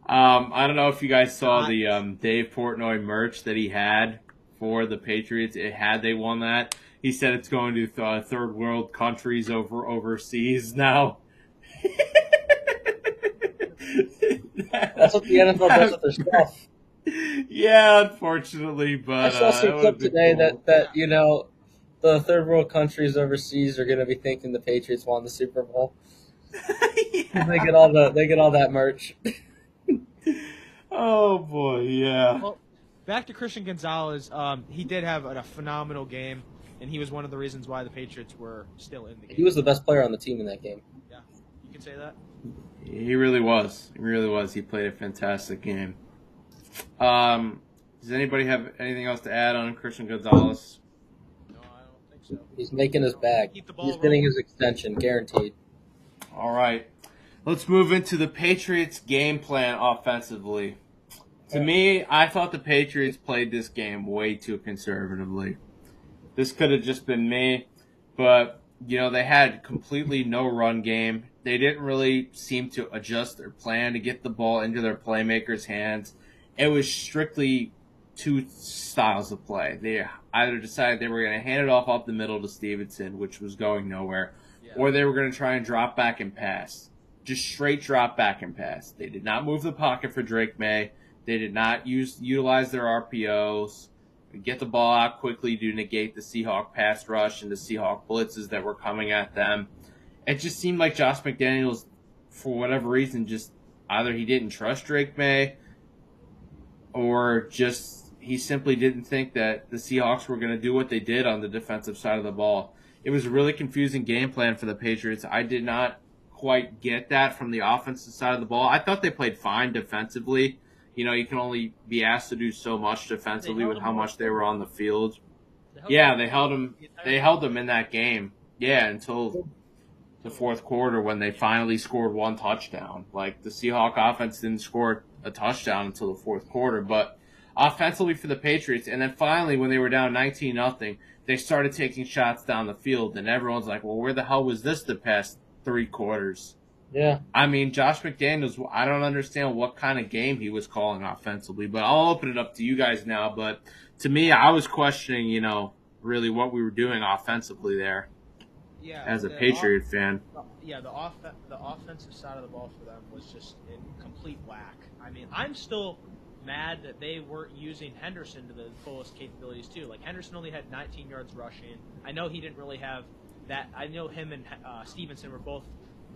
I don't know if you guys saw the Dave Portnoy merch that he had for the Patriots. They won that. He said it's going to third world countries overseas now. That's what the NFL does with their stuff. Yeah, unfortunately, but I saw some clip today cool. that the third world countries overseas are going to be thinking the Patriots won the Super Bowl. Yeah. They get all that merch. Oh boy, yeah. Well, back to Christian Gonzalez. He did have a phenomenal game, and he was one of the reasons why the Patriots were still in the game. He was the best player on the team in that game. Yeah, you can say that. He really was. He played a fantastic game. Does anybody have anything else to add on Christian Gonzalez? No, I don't think so. He's making his bag. He's getting his extension, guaranteed. All right. Let's move into the Patriots' game plan offensively. To me, I thought the Patriots played this game way too conservatively. This could have just been me, but, they had completely no run game. They didn't really seem to adjust their plan to get the ball into their playmakers' hands. It was strictly 2 styles of play. They either decided they were going to hand it off up the middle to Stevenson, which was going nowhere, or they were going to try and drop back and pass. Just straight drop back and pass. They did not move the pocket for Drake May. They did not utilize their RPOs, get the ball out quickly to negate the Seahawk pass rush and the Seahawk blitzes that were coming at them. It just seemed like Josh McDaniels, for whatever reason, just either he didn't trust Drake May or just he simply didn't think that the Seahawks were going to do what they did on the defensive side of the ball. It was a really confusing game plan for the Patriots. I did not quite get that from the offensive side of the ball. I thought they played fine defensively. You can only be asked to do so much defensively with how much they were on the field. They held them in that game. Yeah, until the fourth quarter when they finally scored one touchdown. Like, the Seahawks offense didn't score a touchdown until the fourth quarter, but offensively for the Patriots, and then finally when they were down 19-0, they started taking shots down the field, and everyone's like, well, where the hell was this the past 3 quarters? Yeah. I mean, Josh McDaniels, I don't understand what kind of game he was calling offensively, but I'll open it up to you guys now. But to me, I was questioning, really what we were doing offensively there as a Patriot fan. Yeah, the offensive side of the ball for them was just in complete whack. I mean, I'm still mad that they weren't using Henderson to the fullest capabilities too. Like, Henderson only had 19 yards rushing. I know he didn't really have that. I know him and Stevenson were both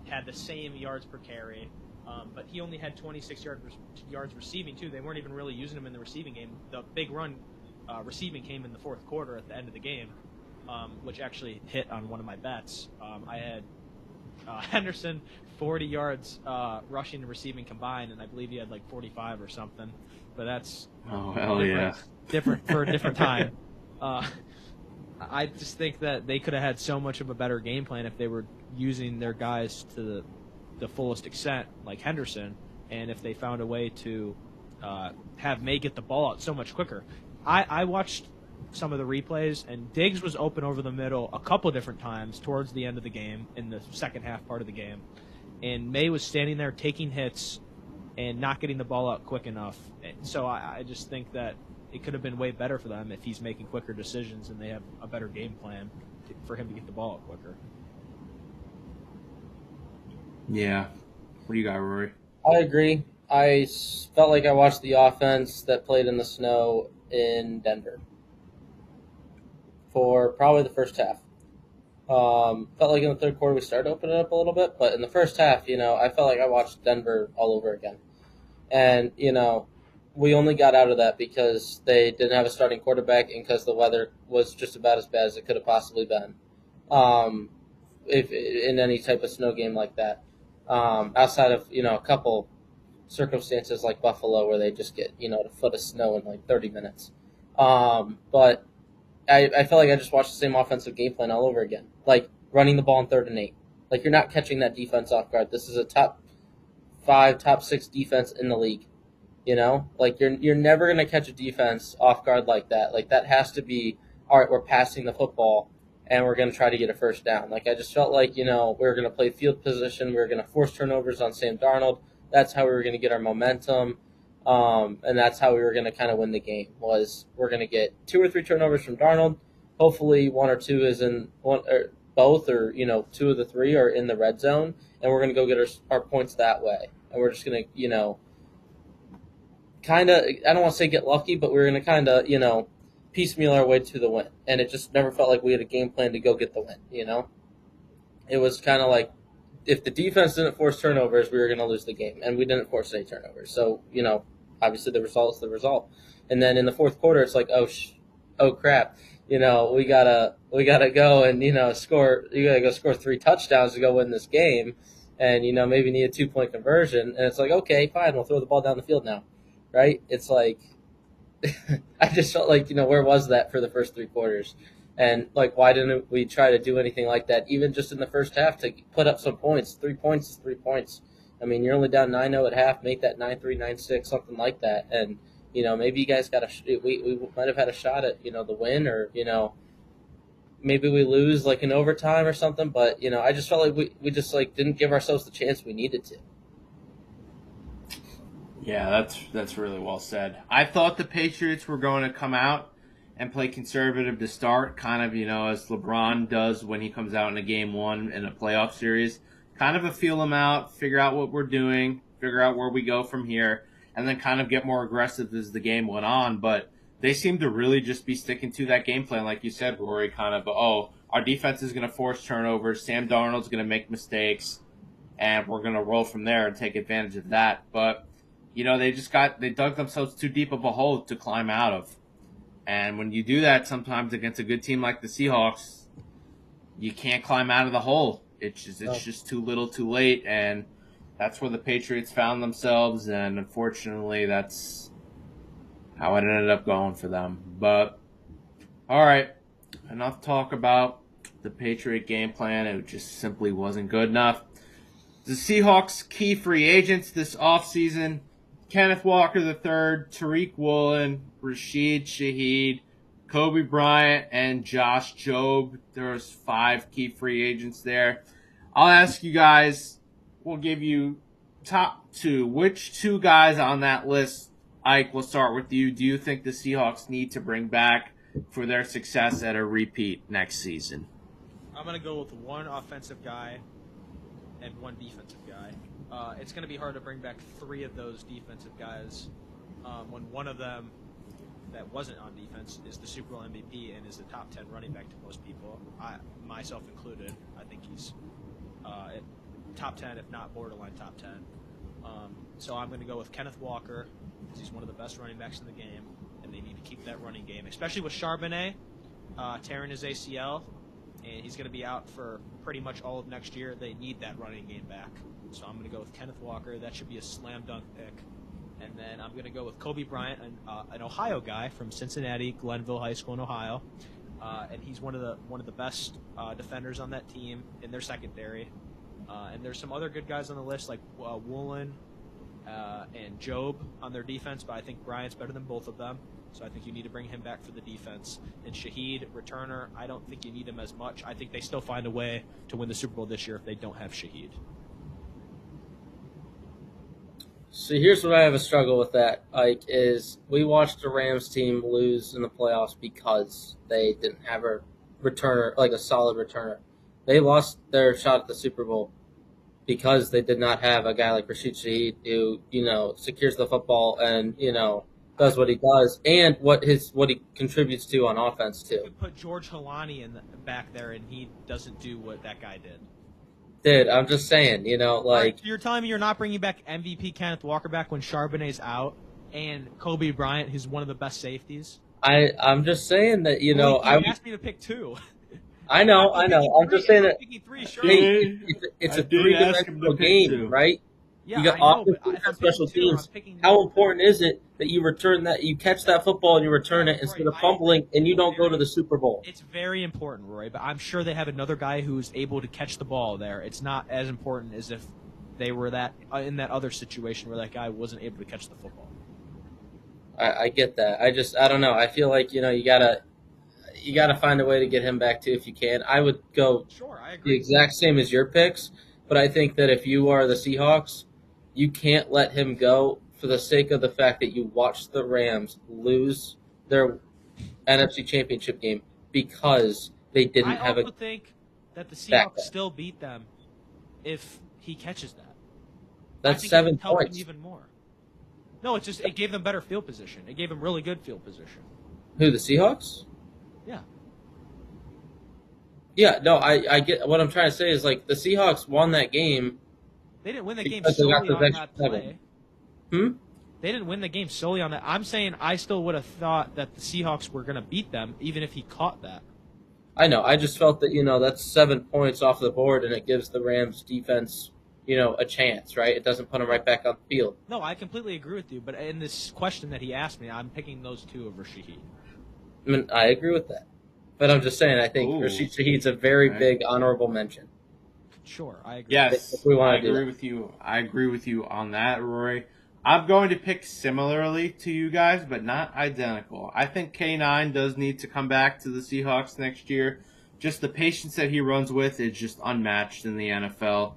had the same yards per carry, but he only had 26 yards receiving too. They weren't even really using him in the receiving game. The big run receiving came in the fourth quarter at the end of the game, which actually hit on one of my bets. I had Henderson 40 yards rushing and receiving combined, and I believe he had like 45 or something. But that's different for a different time. I just think that they could have had so much of a better game plan if they were using their guys to the fullest extent, like Henderson, and if they found a way to have May get the ball out so much quicker. I watched some of the replays, and Diggs was open over the middle a couple different times towards the end of the game, in the second half part of the game, and May was standing there taking hits and not getting the ball out quick enough. So I just think that it could have been way better for them if he's making quicker decisions and they have a better game plan for him to get the ball out quicker. Yeah. What do you got, Rory? I agree. I felt like I watched the offense that played in the snow in Denver for probably the first half. Felt like in the third quarter we started opening it up a little bit, but in the first half, I felt like I watched Denver all over again. And, we only got out of that because they didn't have a starting quarterback and because the weather was just about as bad as it could have possibly been. If in any type of snow game like that, outside of a couple circumstances like Buffalo where they just get a foot of snow in like 30 minutes. But I felt like I just watched the same offensive game plan all over again, like running the ball in 3rd and 8. Like, you're not catching that defense off guard. This is a top 5, top 6 defense in the league. Like, you're never going to catch a defense off guard like that. Like, that has to be, all right, we're passing the football and we're going to try to get a first down. Like, I just felt like, we were going to play field position. We were going to force turnovers on Sam Darnold. That's how we were going to get our momentum. And that's how we were going to kind of win the game, was we're going to get 2 or 3 turnovers from Darnold. Hopefully 1 or 2 is in one or both, or 2 of the 3 are in the red zone, and we're going to go get our points that way. And we're just going to, kind of, I don't want to say get lucky, but we're going to kind of, piecemeal our way to the win. And it just never felt like we had a game plan to go get the win, It was kind of like, if the defense didn't force turnovers, we were going to lose the game. And we didn't force any turnovers. So, obviously the result's the result. And then in the fourth quarter, it's like, oh crap. We gotta go and, score, you gotta go score 3 touchdowns to go win this game. And, maybe need a 2-point conversion. And it's like, okay, fine, we'll throw the ball down the field now. Right? It's like, I just felt like, where was that for the first 3 quarters? And, like, why didn't we try to do anything like that, even just in the first half, to put up some points? 3 points is 3 points. I mean, you're only down 9-0 at half, make that 9-3, 9-6, something like that. And, maybe you guys got we might have had a shot at, the win, or, maybe we lose, like, in overtime or something. But, I just felt like we just, like, didn't give ourselves the chance we needed to. Yeah, that's really well said. I thought the Patriots were going to come out and play conservative to start, kind of, as LeBron does when he comes out in a game 1 in a playoff series. Kind of a feel them out, figure out what we're doing, figure out where we go from here, and then kind of get more aggressive as the game went on. But they seem to really just be sticking to that game plan, like you said, Rory, kind of, our defense is going to force turnovers, Sam Darnold's going to make mistakes, and we're going to roll from there and take advantage of that. But, they dug themselves too deep of a hole to climb out of. And when you do that sometimes against a good team like the Seahawks, you can't climb out of the hole. It's just too little too late, and that's where the Patriots found themselves, and unfortunately that's how it ended up going for them. But, all right, enough talk about the Patriot game plan. It just simply wasn't good enough. The Seahawks' key free agents this offseason, Kenneth Walker III, Tariq Woolen, Rashid Shaheed, Kobe Bryant, and Josh Jobe. There's 5 key free agents there. I'll ask you guys, we'll give you top 2. Which 2 guys on that list, Ike, we'll start with you. Do you think the Seahawks need to bring back for their success at a repeat next season? I'm going to go with 1 offensive guy and 1 defensive guy. It's going to be hard to bring back 3 of those defensive guys when one of them that wasn't on defense is the Super Bowl MVP and is a top 10 running back to most people, myself included. I think he's top 10, if not borderline top 10. So I'm going to go with Kenneth Walker because he's one of the best running backs in the game, and they need to keep that running game, especially with Charbonnet tearing his ACL, and he's going to be out for pretty much all of next year. They need that running game back. So I'm going to go with Kenneth Walker. That should be a slam dunk pick. And then I'm going to go with Kobe Bryant, an Ohio guy from Cincinnati, Glenville High School in Ohio, and he's one of the best defenders on that team in their secondary. And there's some other good guys on the list like Woolen and Jobe on their defense, but I think Bryant's better than both of them. So I think you need to bring him back for the defense. And Shaheed, returner, I don't think you need him as much. I think they still find a way to win the Super Bowl this year if they don't have Shaheed. So here's what I have a struggle with that, Ike, is we watched the Rams team lose in the playoffs because they didn't have a returner, like a solid returner. They lost their shot at the Super Bowl because they did not have a guy like Rashid Shaheed who, secures the football and, does what he does and what he contributes to on offense too. You could put George Halani back there and he doesn't do what that guy did. I'm just saying, You're telling me you're not bringing back MVP Kenneth Walker back when Charbonnet's out and Kobe Bryant, who's one of the best safeties? I'm just saying that, You asked me to pick 2. I know. I'm just saying that it's a I did ask him to three-dimensional pick game, 2. right? Yeah, You got I know, offense, but if I'm special picking 2, teams. I'm picking How important is it that you return that, you catch that football and you return it instead of fumbling and you don't go to the Super Bowl? It's very important, Roy, but I'm sure they have another guy who's able to catch the ball there. It's not as important as if they were in that other situation where that guy wasn't able to catch the football. I get that. I don't know. I feel like, you gotta find a way to get him back too if you can. I would go Sure, I the agree. exact same as your picks, but I think that if you are the Seahawks, you can't let him go for the sake of the fact that you watched the Rams lose their NFC Championship game because they didn't have I also think that the back Seahawks then. still beat them if he catches that. That's I think 7 it helped points. him even more. No, it gave them better field position. It gave them really good field position. Who, the Seahawks? Yeah. Yeah, no, I get what I'm trying to say is like the Seahawks won that game. They didn't win the game Because they got solely those on extra that play. 7. They didn't win the game solely on that. I'm saying I still would have thought that the Seahawks were going to beat them, even if he caught that. I know. I just felt that, that's 7 points off the board, and it gives the Rams defense, a chance, right? It doesn't put them right back on the field. No, I completely agree with you, but in this question that he asked me, I'm picking those 2 over Shaheed. I mean, I agree with that. But I'm just saying, I think Rashid Shaheed's a very big honorable mention. Sure, I agree. Yes, If we I want to do agree that. with you. I agree with you on that, Rory. I'm going to pick similarly to you guys, but not identical. I think K9 does need to come back to the Seahawks next year. Just the patience that he runs with is just unmatched in the NFL.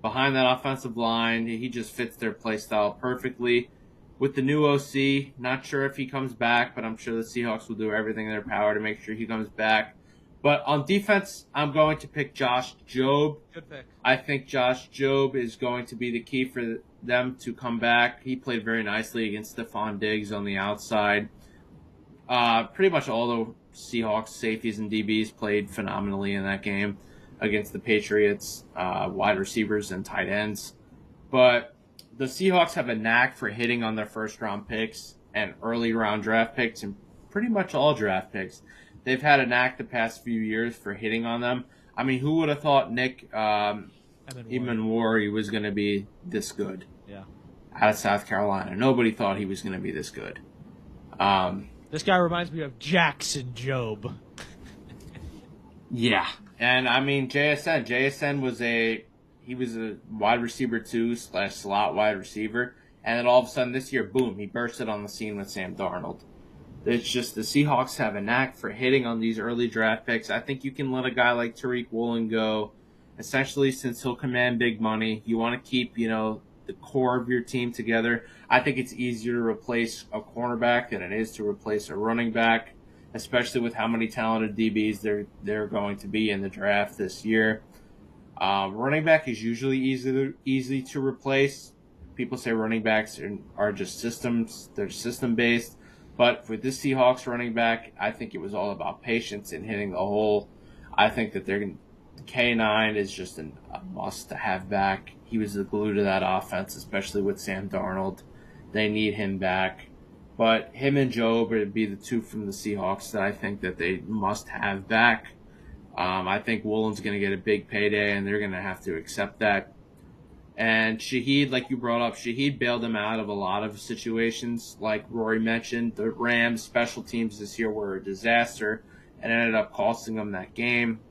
Behind that offensive line, he just fits their play style perfectly. With the new OC, not sure if he comes back, but I'm sure the Seahawks will do everything in their power to make sure he comes back. But on defense, I'm going to pick Josh Jobe. Good pick. I think Josh Jobe is going to be the key for them to come back. He played very nicely against Stephon Diggs on the outside. Pretty much all the Seahawks safeties and DBs played phenomenally in that game against the Patriots, wide receivers and tight ends. But the Seahawks have a knack for hitting on their first-round picks and early-round draft picks and pretty much all draft picks. They've had a knack the past few years for hitting on them. I mean, who would have thought Nick Emanwari was going to be this good? Yeah. Out of South Carolina. Nobody thought he was going to be this good. This guy reminds me of Jackson Jobe. Yeah. And I mean JSN was a wide receiver 2 / slot wide receiver, and then all of a sudden this year, boom, he bursted on the scene with Sam Darnold. It's just the Seahawks have a knack for hitting on these early draft picks. I think you can let a guy like Tariq Woolen go, essentially, since he'll command big money. You want to keep, the core of your team together. I think it's easier to replace a cornerback than it is to replace a running back, especially with how many talented DBs they're going to be in the draft this year. Running back is usually easy to replace. People say running backs are just systems; they're system based. But for this Seahawks running back, I think it was all about patience and hitting the hole. I think that K9 is just a must to have back. He was the glue to that offense, especially with Sam Darnold. They need him back. But him and Job would be the two from the Seahawks that I think that they must have back. I think Woolen's going to get a big payday, and they're going to have to accept that. And Shaheed, like you brought up, Shaheed bailed them out of a lot of situations. Like Rory mentioned, the Rams' special teams this year were a disaster and ended up costing them that game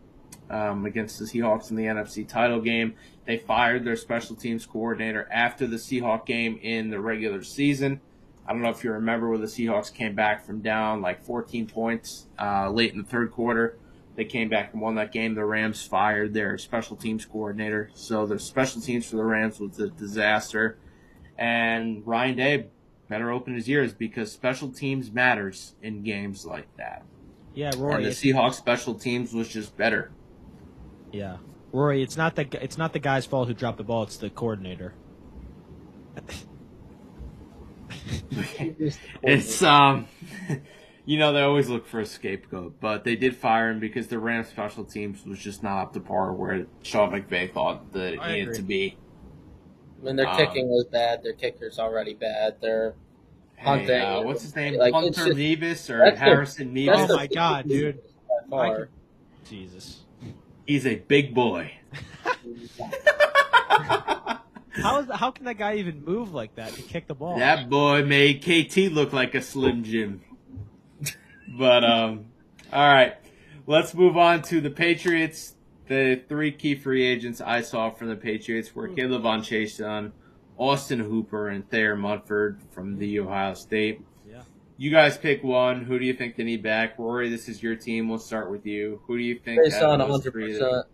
against the Seahawks in the NFC title game. They fired their special teams coordinator after the Seahawks game in the regular season. I don't know if you remember where the Seahawks came back from down like 14 points late in the third quarter. They came back and won that game. The Rams fired their special teams coordinator. So the special teams for the Rams was a disaster. And Ryan Day better open his ears because special teams matters in games like that. Yeah, Rory. And the Seahawks special teams was just better. Yeah, Rory. It's not the guy's fault who dropped the ball. It's the coordinator. It's they always look for a scapegoat, but they did fire him because the Rams special teams was just not up to par where Sean McVay thought that it needed to be. I mean, their kicking was bad. Their kicker's already bad. Their hunting. What's his name? Like, Hunter Nevis or Harrison Nevis? Oh my God, dude! Jesus. He's a big boy. How can that guy even move like that to kick the ball? That boy made KT look like a Slim Jim. But, all right. Let's move on to the Patriots. The three key free agents I saw from the Patriots were Caleb Chason, Austin Hooper, and Thayer Munford from the Ohio State. Yeah. You guys pick one. Who do you think they need back? Rory, this is your team. We'll start with you. Who do you think? Chason 100%.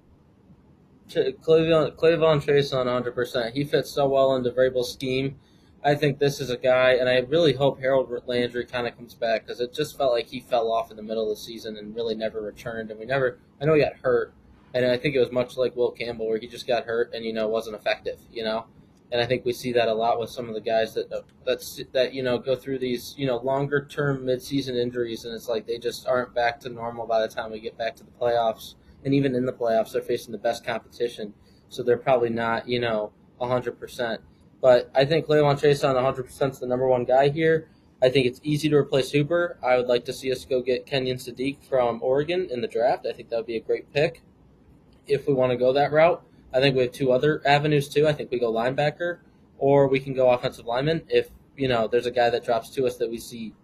Clavon Chason 100%. He fits so well into Vrabel's scheme. I think this is a guy, and I really hope Harold Landry kind of comes back because it just felt like he fell off in the middle of the season and really never returned. And I know he got hurt, and I think it was much like Will Campbell where he just got hurt and, wasn't effective, And I think we see that a lot with some of the guys that go through these, longer-term mid-season injuries, and it's like they just aren't back to normal by the time we get back to the playoffs. And even in the playoffs, they're facing the best competition, so they're probably not, 100%. But I think Clavon Chason 100% is the number one guy here. I think it's easy to replace Hooper. I would like to see us go get Kenyon Sadiq from Oregon in the draft. I think that would be a great pick if we want to go that route. I think we have two other avenues, too. I think we go linebacker, or we can go offensive lineman if, there's a guy that drops to us that we see,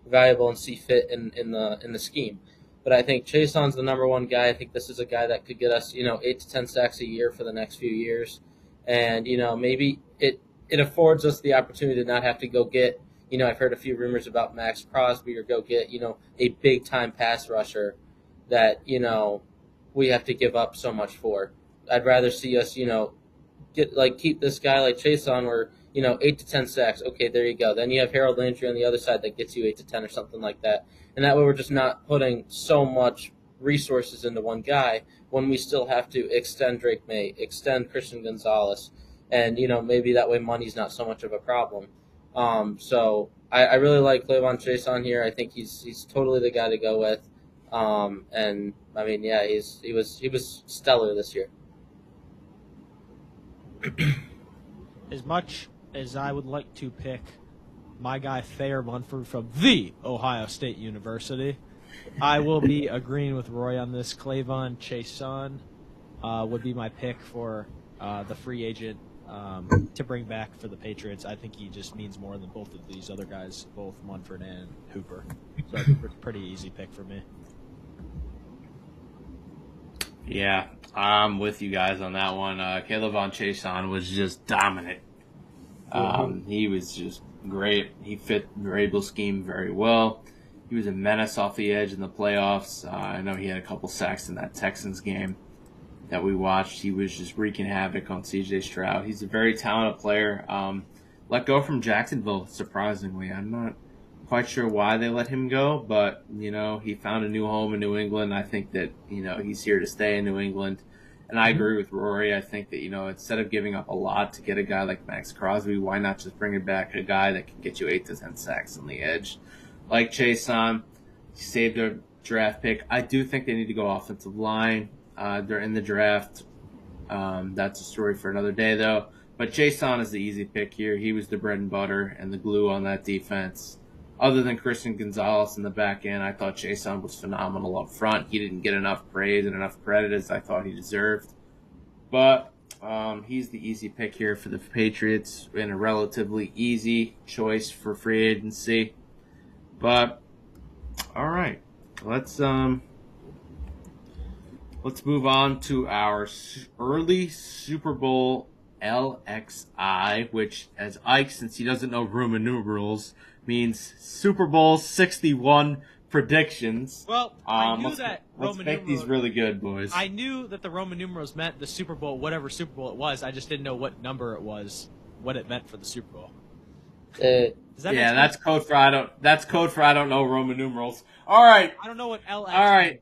valuable and see fit in the scheme. But I think Chason's the number one guy. I think this is a guy that could get us, 8 to 10 sacks a year for the next few years. And, maybe it affords us the opportunity to not have to go get, I've heard a few rumors about Max Crosby or go get, a big-time pass rusher that, we have to give up so much for. I'd rather see us, keep this guy like Chason where, 8 to 10 sacks. Okay, there you go. Then you have Harold Landry on the other side that gets you 8 to 10 or something like that. And that way we're just not putting so much resources into one guy when we still have to extend Drake May, extend Christian Gonzalez, and, maybe that way money's not so much of a problem. So I really like Clavon Chason here. I think he's totally the guy to go with. And, I mean, yeah, he was stellar this year. As much as I would like to pick my guy Thayer Munford from the Ohio State University, I will be agreeing with Roy on this. Clavon Chason would be my pick for the free agent to bring back for the Patriots. I think he just means more than both of these other guys, both Munford and Hooper. So I think it's a pretty easy pick for me. Yeah, I'm with you guys on that one. Caleb Von Chason was just dominant. He was just great. He fit Vrabel's scheme very well. He was a menace off the edge in the playoffs. I know he had a couple sacks in that Texans game that we watched. He was just wreaking havoc on C.J. Stroud. He's a very talented player. Let go from Jacksonville, surprisingly. I'm not quite sure why they let him go, but, he found a new home in New England. I think that, he's here to stay in New England. And I agree with Rory. I think that, instead of giving up a lot to get a guy like Max Crosby, why not just bring back a guy that can get you 8 to 10 sacks on the edge? Like Chason, he saved their draft pick. I do think they need to go offensive line. They're in the draft. That's a story for another day, though. But Chason is the easy pick here. He was the bread and butter and the glue on that defense. Other than Christian Gonzalez in the back end, I thought Chason was phenomenal up front. He didn't get enough praise and enough credit as I thought he deserved. But he's the easy pick here for the Patriots and a relatively easy choice for free agency. But, all right, let's move on to our early Super Bowl LXI, which, as Ike, since he doesn't know Roman numerals, means Super Bowl 61 predictions. Well, I knew that let's make these really good, boys. I knew that the Roman numerals meant the Super Bowl, whatever Super Bowl it was. I just didn't know what number it was, what it meant for the Super Bowl. That's code for I don't. That's code for I don't know Roman numerals. All right. I don't know what LX. All right.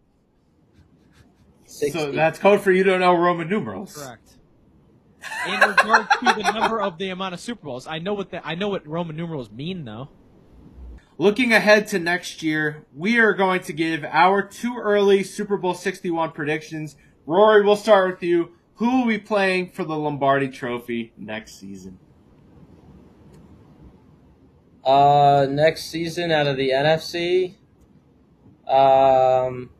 60. So that's code for you don't know Roman numerals. Correct. In regard to the number of the amount of Super Bowls, I know what Roman numerals mean, though. Looking ahead to next year, we are going to give our too early Super Bowl 61 predictions. Rory, we'll start with you. Who will be playing for the Lombardi Trophy next season? Next season out of the NFC, man,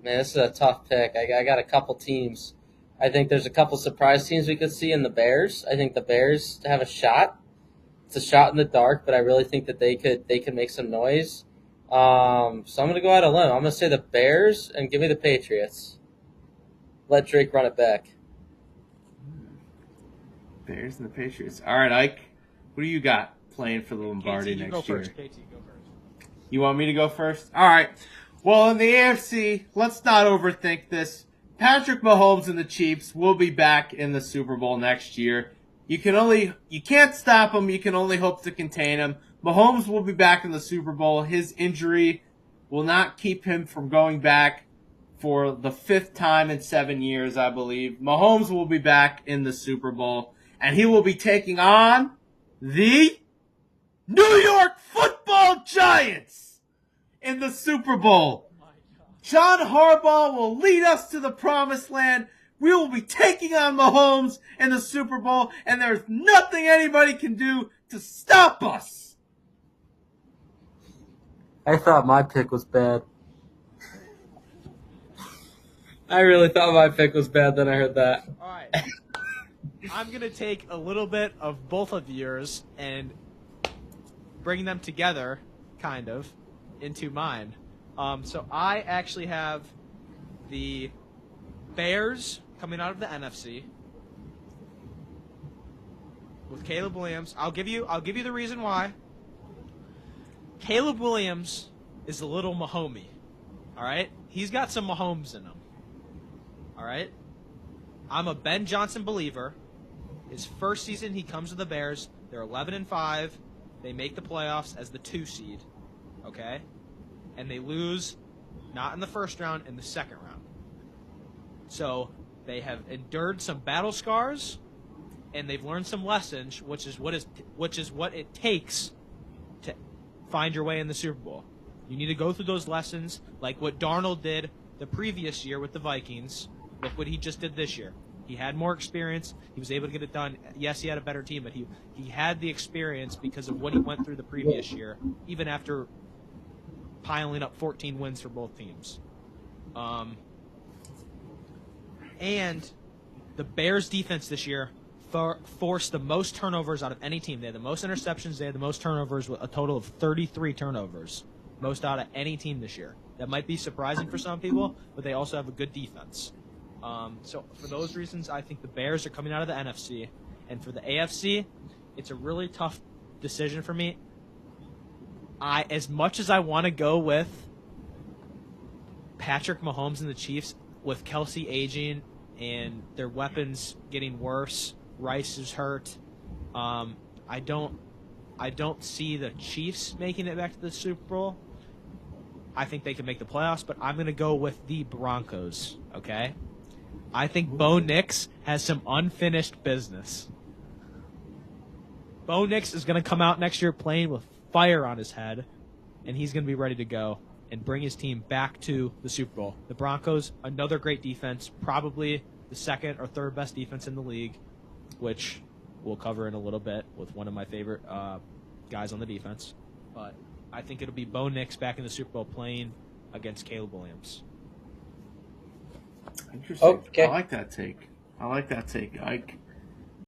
this is a tough pick. I got a couple teams. I think there's a couple surprise teams we could see in the Bears. I think the Bears have a shot. It's a shot in the dark, but I really think that they could make some noise. So I'm going to go out on a limb. I'm going to say the Bears and give me the Patriots. Let Drake run it back. Bears and the Patriots. All right, Ike. What do you got playing for the Lombardi next year? KT, go first. You want me to go first? All right. Well, in the AFC, let's not overthink this. Patrick Mahomes and the Chiefs will be back in the Super Bowl next year. You can't stop him. You can only hope to contain him. Mahomes will be back in the Super Bowl. His injury will not keep him from going back for the 5th time in 7 years, I believe. Mahomes will be back in the Super Bowl, and he will be taking on the New York Football Giants in the Super Bowl. John Harbaugh will lead us to the promised land. We will be taking on Mahomes in the Super Bowl, and there's nothing anybody can do to stop us. I thought my pick was bad. I really thought my pick was bad, then I heard that. All right. I'm going to take a little bit of both of yours and bring them together, kind of, into mine. So I actually have the Bears coming out of the NFC with Caleb Williams. I'll give you the reason why. Caleb Williams is a little Mahomey. All right? He's got some Mahomes in him. All right? I'm a Ben Johnson believer. His first season he comes to the Bears. They're 11-5. They make the playoffs as the 2 seed. Okay? And they lose not in the first round, in the second round. So they have endured some battle scars, and they've learned some lessons, which is what it takes to find your way in the Super Bowl. You need to go through those lessons, like what Darnold did the previous year with the Vikings. Look what he just did this year. He had more experience. He was able to get it done. Yes, he had a better team, but he had the experience because of what he went through the previous year, even after piling up 14 wins for both teams. And the Bears' defense this year forced the most turnovers out of any team. They had the most interceptions. They had the most turnovers, with a total of 33 turnovers. most out of any team this year. That might be surprising for some people, but they also have a good defense. So for those reasons, I think the Bears are coming out of the NFC. And for the AFC, it's a really tough decision for me. As much as I want to go with Patrick Mahomes and the Chiefs, with Kelsey aging and their weapons getting worse, Rice is hurt. I don't see the Chiefs making it back to the Super Bowl. I think they can make the playoffs, but I'm going to go with the Broncos, okay? I think Bo Nix has some unfinished business. Bo Nix is going to come out next year playing with fire on his head, and he's going to be ready to go and bring his team back to the Super Bowl. The Broncos, another great defense, probably the second or third best defense in the league, which we'll cover in a little bit with one of my favorite guys on the defense. But I think it'll be Bo Nix back in the Super Bowl playing against Caleb Williams. Interesting. Okay. I like that take.